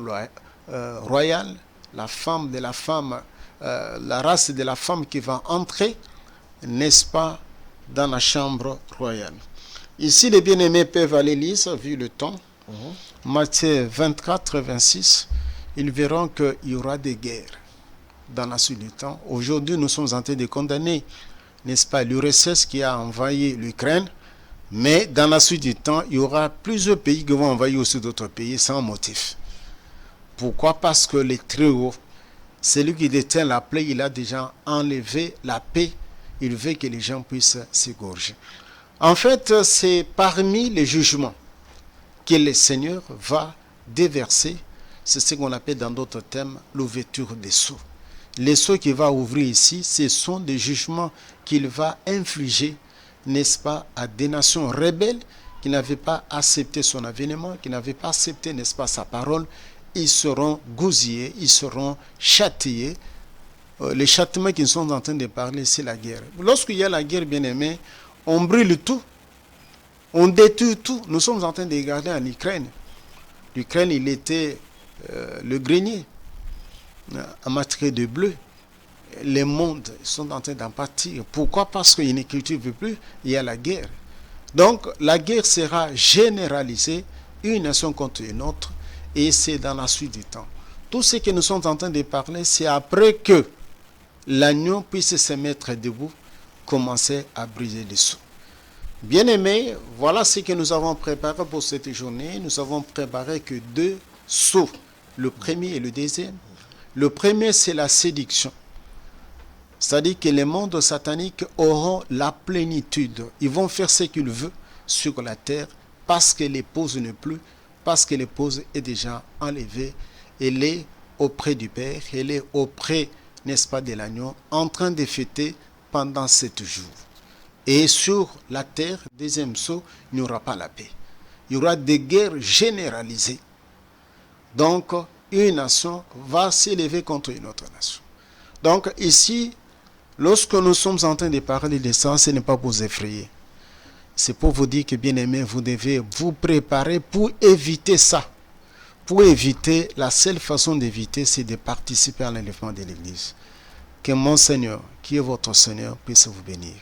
Speaker 2: royale, la femme de la femme, la race de la femme qui va entrer, n'est-ce pas, dans la chambre royale. Ici, les bien-aimés peuvent aller lire, vu le temps, Matthieu 24, 26, ils verront qu'il y aura des guerres dans la suite du temps. Aujourd'hui, nous sommes en train de condamner, n'est-ce pas, l'URSS qui a envahi l'Ukraine, mais dans la suite du temps, il y aura plusieurs pays qui vont envahir aussi d'autres pays sans motif. Pourquoi? Parce que le Très-Haut, celui qui détient la plaie, il a déjà enlevé la paix. Il veut que les gens puissent s'égorger. En fait, c'est parmi les jugements que le Seigneur va déverser. C'est ce qu'on appelle dans d'autres termes l'ouverture des sceaux. Les sceaux qu'il va ouvrir ici, ce sont des jugements qu'il va infliger, n'est-ce pas, à des nations rebelles qui n'avaient pas accepté son avènement, qui n'avaient pas accepté, n'est-ce pas, sa parole. Ils seront gousillés, ils seront châtiés. Les châtiments qu'ils sont en train de parler, c'est la guerre. Lorsqu'il y a la guerre, bien aimé, on brûle tout, on détruit tout. Nous sommes en train de regarder en Ukraine. L'Ukraine, il était le grenier en matière de bleu. Les mondes sont en train d'en pâtir. Pourquoi? Parce qu'ils ne cultivent plus, il y a la guerre. Donc, la guerre sera généralisée, une nation contre une autre, et c'est dans la suite du temps. Tout ce que nous sommes en train de parler, c'est après que l'agneau puisse se mettre debout, commencer à briser les sceaux. Bien-aimés, voilà ce que nous avons préparé pour cette journée. Nous avons préparé que 2 sceaux, le premier et le deuxième. Le premier, c'est la séduction. C'est-à-dire que les mondes sataniques auront la plénitude. Ils vont faire ce qu'ils veulent sur la terre parce que l'épouse n'est plus, parce que l'épouse est déjà enlevée. Elle est auprès du Père, elle est auprès, n'est-ce pas, de l'agneau, en train de fêter pendant 7 jours. Et sur la terre, deuxième sceau, il n'y aura pas la paix. Il y aura des guerres généralisées. Donc, une nation va s'élever contre une autre nation. Donc, ici, lorsque nous sommes en train de parler de ça, ce n'est pas pour vous effrayer. C'est pour vous dire que, bien aimé, vous devez vous préparer pour éviter ça. Pour éviter, la seule façon d'éviter, c'est de participer à l'enlèvement de l'Église. Que mon Seigneur, qui est votre Seigneur, puisse vous bénir.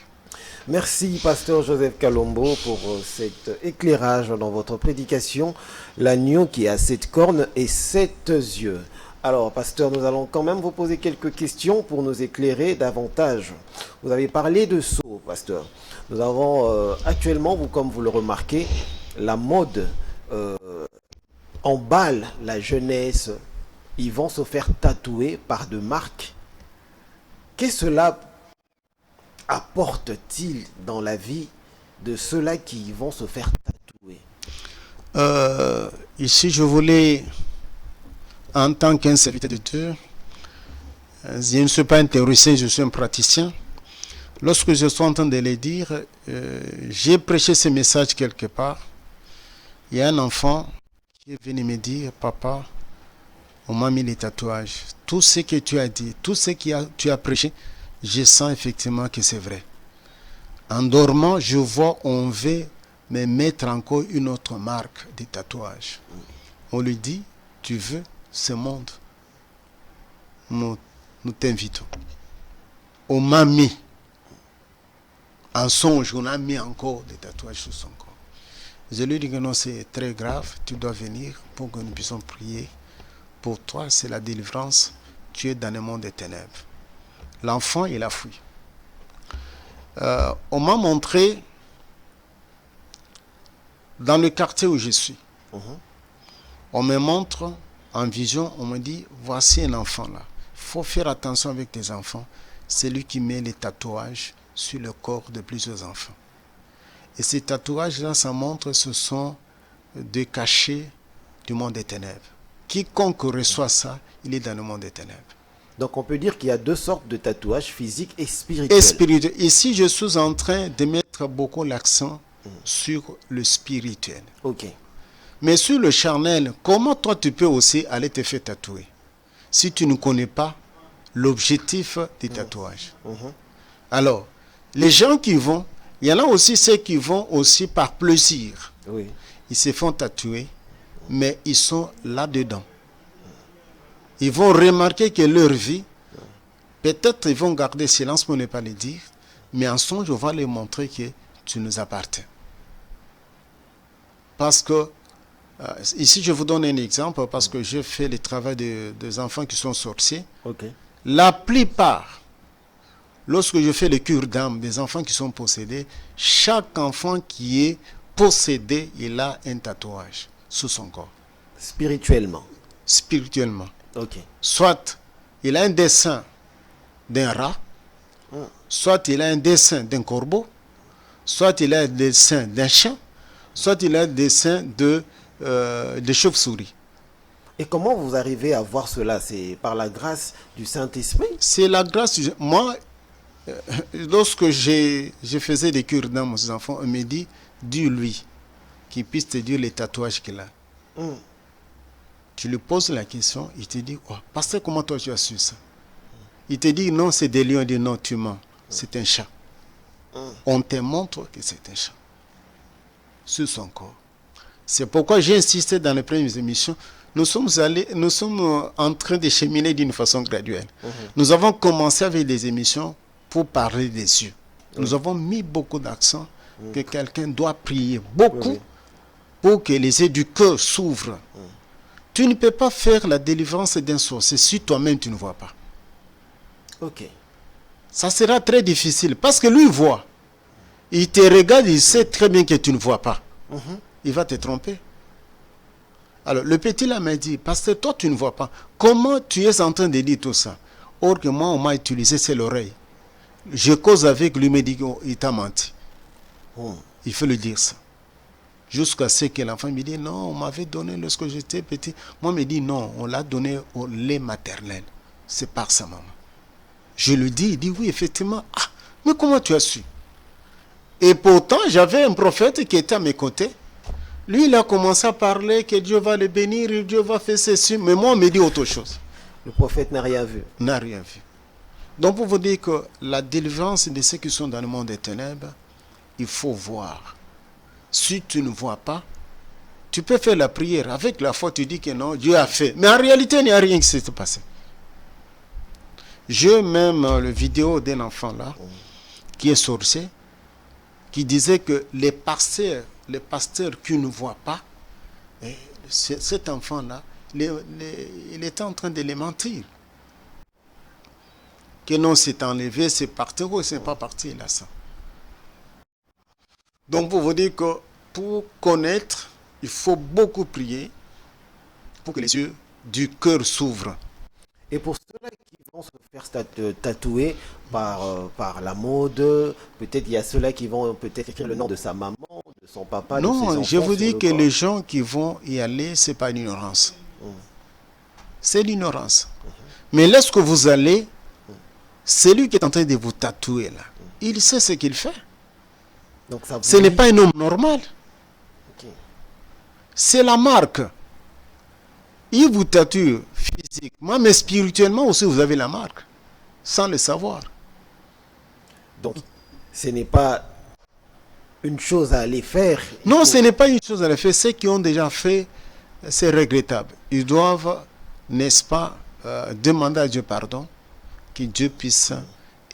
Speaker 1: Merci, pasteur Joseph Kalombo, pour cet éclairage dans votre prédication. L'agneau qui a 7 cornes et 7 yeux. Alors, pasteur, nous allons quand même vous poser quelques questions pour nous éclairer davantage. Vous avez parlé de sceaux, pasteur. Nous avons actuellement, comme vous le remarquez, la mode emballe la jeunesse. Ils vont se faire tatouer par de marques. Qu'est-ce que cela apporte-t-il dans la vie de ceux-là qui vont se faire tatouer?
Speaker 2: Ici, je voulais, en tant qu'un serviteur de Dieu, je ne suis pas intéressé, je suis un praticien. Lorsque je suis en train de le dire, j'ai prêché ce message quelque part. Il y a un enfant qui est venu me dire, papa, on m'a mis les tatouages. Tout ce que tu as dit, tout ce que tu as prêché, je sens effectivement que c'est vrai. En dormant, je vois on veut me mettre encore une autre marque de tatouage. On lui dit, tu veux ce monde? Nous t'invitons. On m'a mis, en songe, on a mis encore des tatouages sur son corps. Je lui dis que non, c'est très grave, tu dois venir pour que nous puissions prier. Pour toi, c'est la délivrance, tu es dans le monde des ténèbres. L'enfant, il a fui. On m'a montré, dans le quartier où je suis, on me montre en vision, on me dit, voici un enfant là. Il faut faire attention avec tes enfants. C'est lui qui met les tatouages sur le corps de plusieurs enfants. Et ces tatouages-là, ça montre ce sont des cachets du monde des ténèbres. Quiconque reçoit ça, il est dans le monde des ténèbres.
Speaker 1: Donc on peut dire qu'il y a deux sortes de tatouages, physiques et spirituels.
Speaker 2: Et spirituel. Ici, je suis en train de mettre beaucoup l'accent sur le spirituel.
Speaker 1: Ok.
Speaker 2: Mais sur le charnel, comment toi tu peux aussi aller te faire tatouer si tu ne connais pas l'objectif des tatouages? Alors, les gens qui vont, il y en a aussi ceux qui vont aussi par plaisir.
Speaker 1: Oui.
Speaker 2: Ils se font tatouer, mais ils sont là-dedans. Ils vont remarquer que leur vie, peut-être ils vont garder silence pour ne pas le dire, mais en songe, on va leur montrer que tu nous appartiens. Parce que, ici je vous donne un exemple, parce que je fais le travail des enfants qui sont sorciers.
Speaker 1: Ok.
Speaker 2: La plupart, lorsque je fais le cure d'âme des enfants qui sont possédés, chaque enfant qui est possédé, il a un tatouage sur son corps.
Speaker 1: Spirituellement.
Speaker 2: Spirituellement.
Speaker 1: Ok.
Speaker 2: Soit il a un dessin d'un rat, soit il a un dessin d'un corbeau, soit il a un dessin d'un chien, soit il a un dessin de chauve-souris.
Speaker 1: Et comment vous arrivez à voir cela? C'est par la grâce du Saint-Esprit?
Speaker 2: C'est la grâce. Moi, lorsque je faisais des cures d'âme aux enfants, on me dit, dis-lui qu'il puisse te dire les tatouages qu'il a. Tu lui poses la question, il te dit, oh, pasteur, comment toi tu as su ça? Il te dit, non, c'est des lions. Il dit, non, tu mens, c'est un chat. On te montre que c'est un chat sur son corps. C'est pourquoi j'ai insisté dans les premières émissions. Nous sommes en train de cheminer d'une façon graduelle. Nous avons commencé avec des émissions pour parler des yeux. Nous avons mis beaucoup d'accent que quelqu'un doit prier beaucoup pour que les yeux du cœur s'ouvrent. Tu ne peux pas faire la délivrance d'un sorcier si toi-même tu ne vois pas.
Speaker 1: Ok.
Speaker 2: Ça sera très difficile parce que lui voit. Il te regarde, il sait très bien que tu ne vois pas. Il va te tromper. Alors, le petit là m'a dit, parce que toi tu ne vois pas, comment tu es en train de dire tout ça? Or que moi, on m'a utilisé, c'est l'oreille. Je cause avec lui, il me dit qu'il t'a menti. Il faut lui dire ça. Jusqu'à ce que l'enfant me dit, non, on m'avait donné lorsque j'étais petit. Moi, il me dit, non, on l'a donné au lait maternel. C'est par sa maman. Je lui dis, il dit, oui, effectivement. Ah, mais comment tu as su? Et pourtant, j'avais un prophète qui était à mes côtés. Lui, il a commencé à parler que Dieu va le bénir, Dieu va faire ceci. Mais moi, on me dit autre chose.
Speaker 1: Le prophète n'a rien vu.
Speaker 2: N'a rien vu. Donc, pour vous dire que la délivrance de ceux qui sont dans le monde des ténèbres, il faut voir. Si tu ne vois pas, tu peux faire la prière. Avec la foi, tu dis que non, Dieu a fait. Mais en réalité, il n'y a rien qui s'est passé. J'ai même la vidéo d'un enfant là, qui est sorcier, qui disait que les pasteurs qui ne voient pas, cet enfant-là, il était en train de les mentir. Que non, c'est enlevé, c'est parti, ou c'est pas parti, là, ça. Donc, pour vous dire que pour connaître, il faut beaucoup prier pour que les yeux du cœur s'ouvrent.
Speaker 1: Et pour ceux-là qui vont se faire tatouer par la mode, peut-être il y a ceux-là qui vont peut-être écrire le nom de sa maman, de son papa, de ses enfants.
Speaker 2: Non, je vous dis que
Speaker 1: corps.
Speaker 2: les gens qui vont y aller, ce n'est pas l'ignorance. C'est l'ignorance. Mais lorsque vous allez, celui qui est en train de vous tatouer là, il sait ce qu'il fait.
Speaker 1: Donc ça
Speaker 2: Ce n'est pas un homme normal.
Speaker 1: Okay.
Speaker 2: C'est la marque. Il vous tatue physiquement, mais spirituellement aussi, vous avez la marque, sans le savoir.
Speaker 1: Donc, ce n'est pas une chose à aller faire.
Speaker 2: Non, ce n'est pas une chose à aller faire. Ceux qui ont déjà fait, c'est regrettable. Ils doivent, n'est-ce pas, demander à Dieu pardon, que Dieu puisse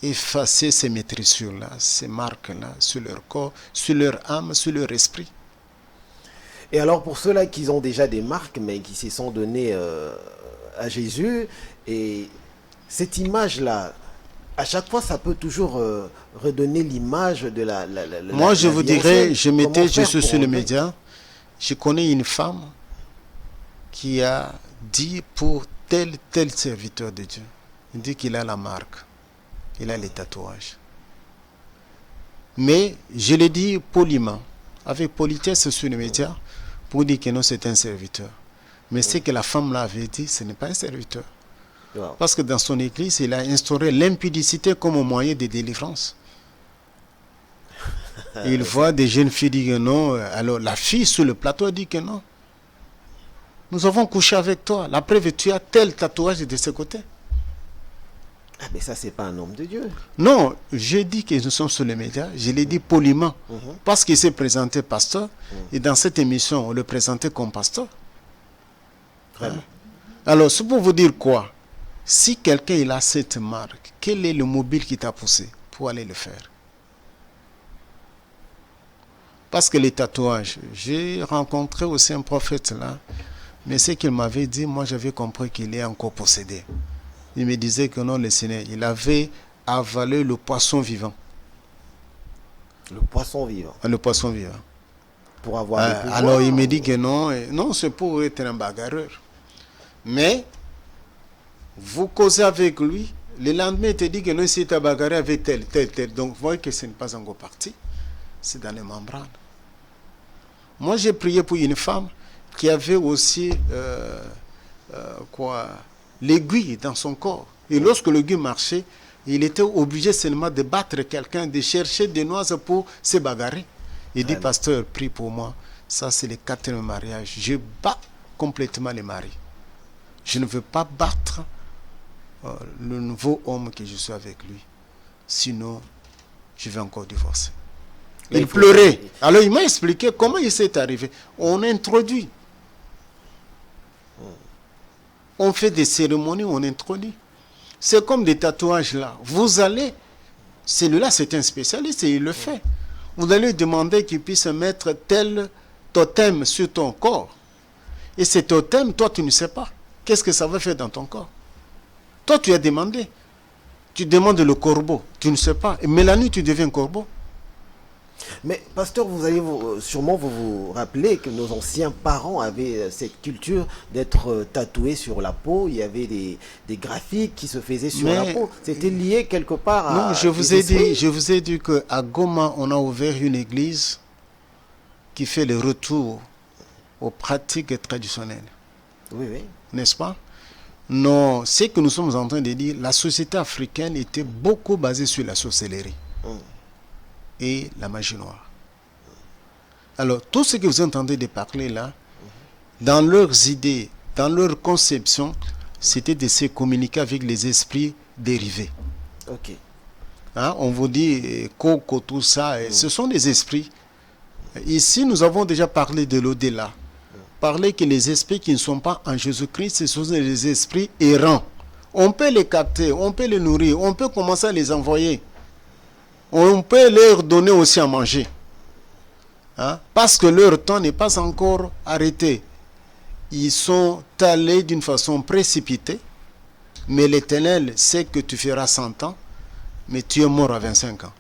Speaker 2: effacer ces maîtrissures-là, ces marques-là, sur leur corps, sur leur âme, sur leur esprit.
Speaker 1: Et alors pour ceux-là qui ont déjà des marques, mais qui se sont donnés à Jésus, et cette image-là, à chaque fois, ça peut toujours redonner l'image de la
Speaker 2: Moi, je vous dirais, je suis sur le
Speaker 1: enlever?
Speaker 2: média, je connais une femme qui a dit pour tel serviteur de Dieu, il dit qu'il a la marque, il a les tatouages. Mais je l'ai dit poliment, avec politesse sur les médias, pour dire que non, c'est un serviteur. Mais ce que la femme là avait dit, ce n'est pas un serviteur.
Speaker 1: Wow.
Speaker 2: Parce que dans son église, il a instauré l'impudicité comme moyen de délivrance. Il voit des jeunes filles dire que non. Alors la fille sur le plateau dit que non. Nous avons couché avec toi. La preuve, tu as tel tatouage de ce côté.
Speaker 1: Ah, mais ça, c'est pas un homme de Dieu.
Speaker 2: Non, j'ai dit que nous sommes sur les médias. Je l'ai dit poliment. Parce qu'il s'est présenté pasteur. Et dans cette émission, on le présentait comme pasteur.
Speaker 1: Vraiment.
Speaker 2: Alors, c'est pour vous dire quoi? Si quelqu'un il a cette marque, quel est le mobile qui t'a poussé pour aller le faire? Parce que les tatouages, j'ai rencontré aussi un prophète là, mais ce qu'il m'avait dit, moi j'avais compris qu'il est encore possédé. Il me disait que non, le Seigneur, il avait avalé le poisson vivant.
Speaker 1: Le poisson vivant.
Speaker 2: Le poisson vivant.
Speaker 1: Pour avoir le pouvoir.
Speaker 2: Alors il me dit que non, non, c'est pour être un bagarreur. Mais, vous causez avec lui, le lendemain il te dit que non, si tu as bagarré avec tel. Donc vous voyez que ce n'est pas encore parti. C'est dans les membranes. Moi, j'ai prié pour une femme qui avait aussi l'aiguille dans son corps. Et lorsque l'aiguille marchait, il était obligé seulement de battre quelqu'un, de chercher des noises pour se bagarrer. Il dit, pasteur, prie pour moi. Ça, c'est le 4e mariage. Je bats complètement les maris. Je ne veux pas battre le nouveau homme que je suis avec lui. Sinon, je vais encore divorcer. Il pleurait. Alors il m'a expliqué comment il s'est arrivé. On introduit. On fait des cérémonies, on introduit. C'est comme des tatouages là. Vous allez, celui-là c'est un spécialiste et il le fait. Vous allez demander qu'il puisse mettre tel totem sur ton corps. Et ce totem, toi tu ne sais pas. Qu'est-ce que ça va faire dans ton corps? Toi tu as demandé. Tu demandes le corbeau. Tu ne sais pas. Mais la nuit tu deviens corbeau.
Speaker 1: Mais pasteur, vous allez sûrement vous rappeler que nos anciens parents avaient cette culture d'être tatoués sur la peau. Il y avait des graphiques qui se faisaient sur la peau. C'était lié quelque part à...
Speaker 2: Non, je vous ai dit qu'à Goma, on a ouvert une église qui fait le retour aux pratiques traditionnelles.
Speaker 1: Oui, oui.
Speaker 2: N'est-ce pas? Non, ce que nous sommes en train de dire, la société africaine était beaucoup basée sur la sorcellerie. Et la magie noire. Alors, tout ce que vous entendez de parler là, dans leurs idées, dans leur conception, c'était de se communiquer avec les esprits dérivés.
Speaker 1: Ok.
Speaker 2: Hein, on vous dit Coco, tout ça, ce sont des esprits. Ici, nous avons déjà parlé de l'au-delà. Parler que les esprits qui ne sont pas en Jésus-Christ, ce sont des esprits errants. On peut les capter, on peut les nourrir, on peut commencer à les envoyer. On peut leur donner aussi à manger. Hein? Parce que leur temps n'est pas encore arrêté. Ils sont allés d'une façon précipitée. Mais l'Éternel sait que tu feras 100 ans. Mais tu es mort à 25 ans.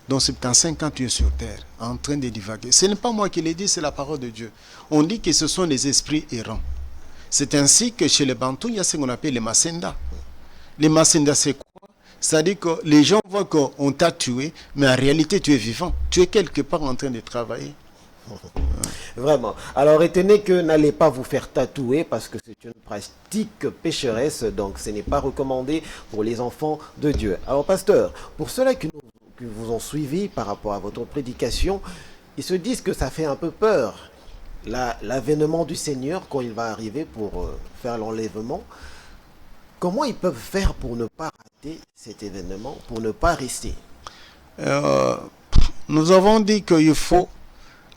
Speaker 2: Donc 75 ans, tu es sur terre, en train de divaguer. Ce n'est pas moi qui l'ai dit, c'est la parole de Dieu. On dit que ce sont les esprits errants. C'est ainsi que chez les Bantous, il y a ce qu'on appelle les Masenda. Les Masenda, c'est quoi? C'est-à-dire que les gens voient qu'on t'a tué, mais en réalité, tu es vivant. Tu es quelque part en train de travailler.
Speaker 1: Vraiment. Alors, retenez que n'allez pas vous faire tatouer parce que c'est une pratique pécheresse, donc ce n'est pas recommandé pour les enfants de Dieu. Alors, pasteur, pour ceux-là qui vous ont suivi par rapport à votre prédication, ils se disent que ça fait un peu peur, l'avènement du Seigneur quand il va arriver pour faire l'enlèvement. Comment ils peuvent faire pour ne pas rater cet événement, pour ne pas rester?
Speaker 2: Nous avons dit qu'il faut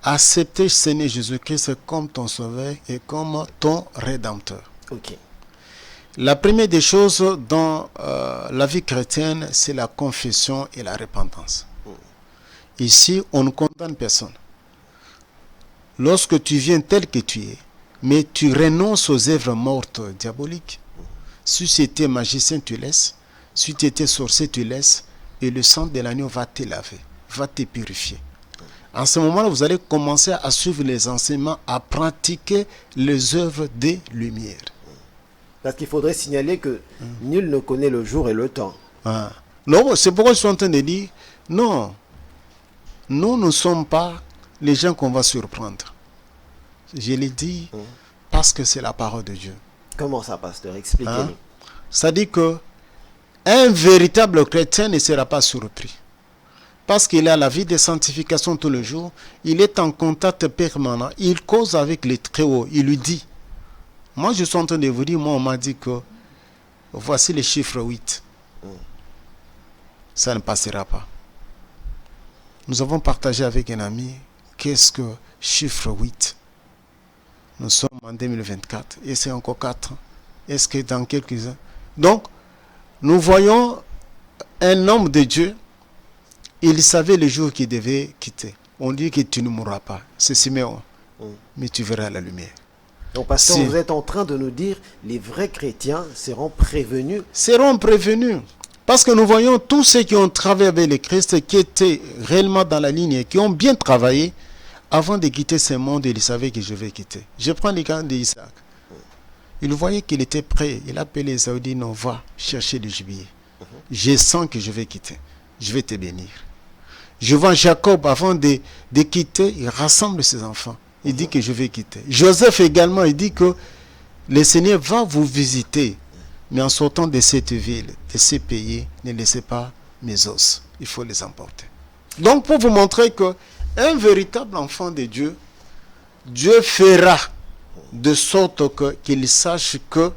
Speaker 2: accepter Seigneur Jésus-Christ comme ton sauveur et comme ton rédempteur.
Speaker 1: Ok.
Speaker 2: La première des choses dans la vie chrétienne, c'est la confession et la repentance. Ici, on ne condamne personne. Lorsque tu viens tel que tu es, mais tu renonces aux œuvres mortes diaboliques, si tu étais magicien, tu laisses. Si tu étais sorcier, tu laisses. Et le sang de l'agneau va te laver, va te purifier. En ce moment-là, vous allez commencer à suivre les enseignements, à pratiquer les œuvres des lumières.
Speaker 1: Parce qu'il faudrait signaler que nul ne connaît le jour et le temps.
Speaker 2: Ah. Non, c'est pourquoi je suis en train de dire, non, nous ne sommes pas les gens qu'on va surprendre. Je l'ai dit parce que c'est la parole de Dieu.
Speaker 1: Comment ça, pasteur? Expliquez-nous.
Speaker 2: Ça dit que un véritable chrétien ne sera pas surpris. Parce qu'il a la vie de sanctification tous les jours, il est en contact permanent, il cause avec les très hauts, il lui dit. Moi, je suis en train de vous dire, moi, on m'a dit que voici les chiffres 8. Ça ne passera pas. Nous avons partagé avec un ami, qu'est-ce que chiffre 8? Nous sommes en 2024, et c'est encore 4 ans. Est-ce que dans quelques ans? Donc, nous voyons un homme de Dieu, il savait le jour qu'il devait quitter. On dit que tu ne mourras pas, c'est Siméon, mais tu verras la lumière.
Speaker 1: Donc, pasteur, vous êtes en train de nous dire les vrais chrétiens seront prévenus.
Speaker 2: Seront prévenus. Parce que nous voyons tous ceux qui ont travaillé avec le Christ, qui étaient réellement dans la ligne et qui ont bien travaillé, avant de quitter ce monde, ils savaient que je vais quitter. Je prends le cas d'Isaac. Il voyait qu'il était prêt. Il a appelé Esaü, dit non, va chercher le gibier. Je sens que je vais quitter. Je vais te bénir. Je vois Jacob, avant de quitter, il rassemble ses enfants. Il dit que je vais quitter. Joseph également, il dit que le Seigneur va vous visiter. Mais en sortant de cette ville, de ces pays, ne laissez pas mes os. Il faut les emporter. Donc, pour vous montrer que un véritable enfant de Dieu, Dieu fera de sorte qu'il sache que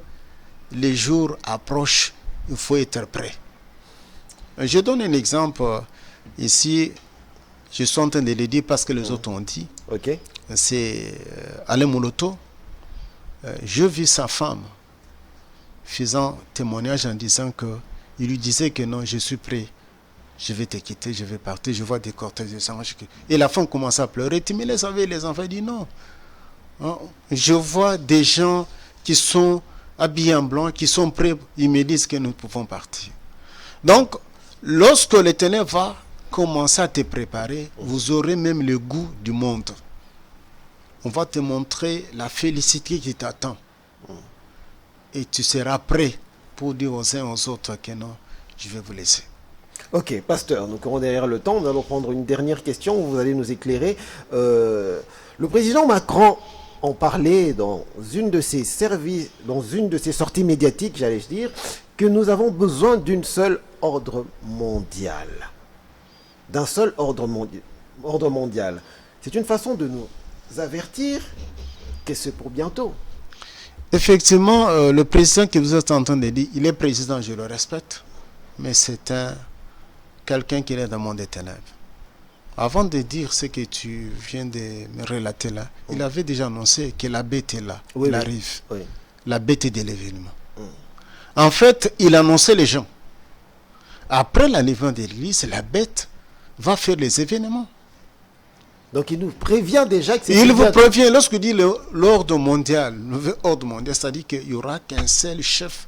Speaker 2: les jours approchent, il faut être prêt. Je donne un exemple ici, je suis en train de le dire parce que les autres ont dit.
Speaker 1: Ok.
Speaker 2: C'est Alain Moloto. Je vis sa femme faisant témoignage en disant que il lui disait que non, je suis prêt, je vais te quitter, je vais partir, je vois des cortèges de sang. Et la femme commence à pleurer. Tu me laisses avec les enfants? Il dit non. Je vois des gens qui sont habillés en blanc, qui sont prêts, ils me disent que nous pouvons partir. Donc, lorsque l'Éternel va commencer à te préparer, vous aurez même le goût du monde. On va te montrer la félicité qui t'attend. Et tu seras prêt pour dire aux uns aux autres que non, je vais vous laisser.
Speaker 1: Ok, pasteur, nous courons derrière le temps. Nous allons prendre une dernière question. Vous allez nous éclairer. Le président Macron en parlait dans une de ses sorties médiatiques, j'allais dire, que nous avons besoin d'un seul ordre mondial. D'un seul ordre mondial. C'est une façon de nous avertir que c'est pour bientôt.
Speaker 2: Effectivement, le président que vous êtes en train de dire, il est président, je le respecte, mais c'est quelqu'un qui est dans le monde des ténèbres. Avant de dire ce que tu viens de me relater là, il avait déjà annoncé que la bête est là, il arrive. Oui. La bête est de l'événement. En fait, il annonçait les gens. Après l'enlèvement de l'Église, la bête va faire les événements.
Speaker 1: Donc il nous prévient déjà que c'est...
Speaker 2: Il vous prévient, lorsqu'il dit l'ordre mondial, le nouvel ordre mondial, c'est-à-dire qu'il n'y aura qu'un seul chef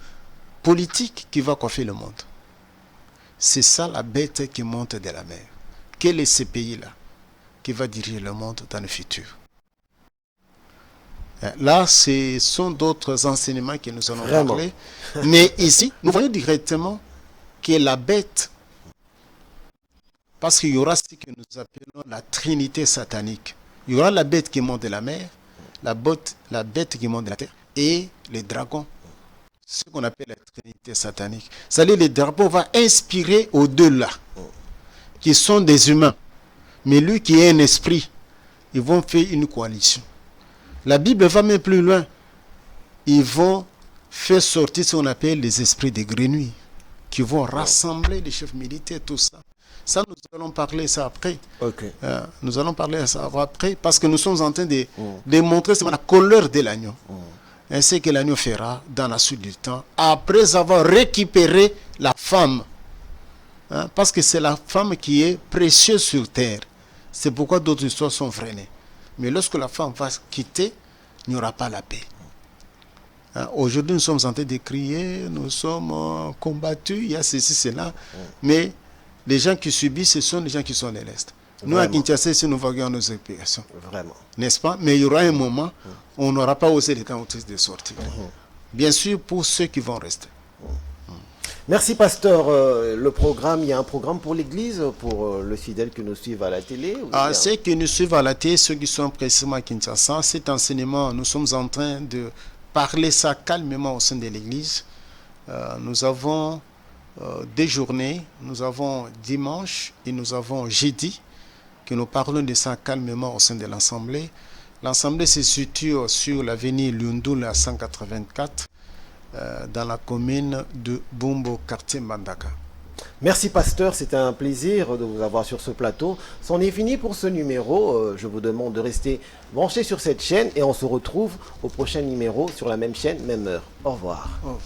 Speaker 2: politique qui va coiffer le monde. C'est ça la bête qui monte de la mer. Quel est ce pays-là qui va diriger le monde dans le futur? Là, ce sont d'autres enseignements que nous allons parler. Mais ici, nous voyons directement que la bête, parce qu'il y aura ce que nous appelons la trinité satanique. Il y aura la bête qui monte de la mer, la bête qui monte de la terre et les dragons. Ce qu'on appelle la trinité satanique. C'est-à-dire le dragon va inspirer aux deux là, qui sont des humains. Mais lui qui est un esprit, ils vont faire une coalition. La Bible va même plus loin. Ils vont faire sortir ce qu'on appelle les esprits de grenouilles, qui vont rassembler les chefs militaires, tout ça. Ça, nous allons parler ça après.
Speaker 1: Okay.
Speaker 2: Nous allons parler ça après, parce que nous sommes en train de montrer la couleur de l'agneau. Ainsi que l'agneau fera dans la suite du temps, après avoir récupéré la femme. Parce que c'est la femme qui est précieuse sur terre. C'est pourquoi d'autres histoires sont freinées. Mais lorsque la femme va quitter, il n'y aura pas la paix. Aujourd'hui, nous sommes en train de crier, nous sommes combattus, il y a ceci, cela. Mais les gens qui subissent, ce sont les gens qui sont célestes. Nous, à
Speaker 1: Vraiment.
Speaker 2: Kinshasa, si nous voyons nos explications,
Speaker 1: Vraiment.
Speaker 2: n'est-ce pas? Mais il y aura un moment où on n'aura pas osé les temps de sortir. Bien sûr, pour ceux qui vont rester.
Speaker 1: Merci, pasteur. Le programme, il y a un programme pour l'église, pour le fidèle qui nous suivent à la télé ou bien-
Speaker 2: Ceux qui nous suivent à la télé, ceux qui sont précisément à Kinshasa, cet enseignement, nous sommes en train de parler ça calmement au sein de l'église. Nous avons des journées, nous avons dimanche et nous avons jeudi, que nous parlons de ça calmement au sein de l'Assemblée. L'Assemblée se situe sur l'avenue Lundul à 184, dans la commune de Bumbo, quartier Mbandaka.
Speaker 1: Merci, pasteur. C'était un plaisir de vous avoir sur ce plateau. C'en est fini pour ce numéro. Je vous demande de rester branchés sur cette chaîne et on se retrouve au prochain numéro sur la même chaîne, même heure. Au revoir.
Speaker 2: Au revoir.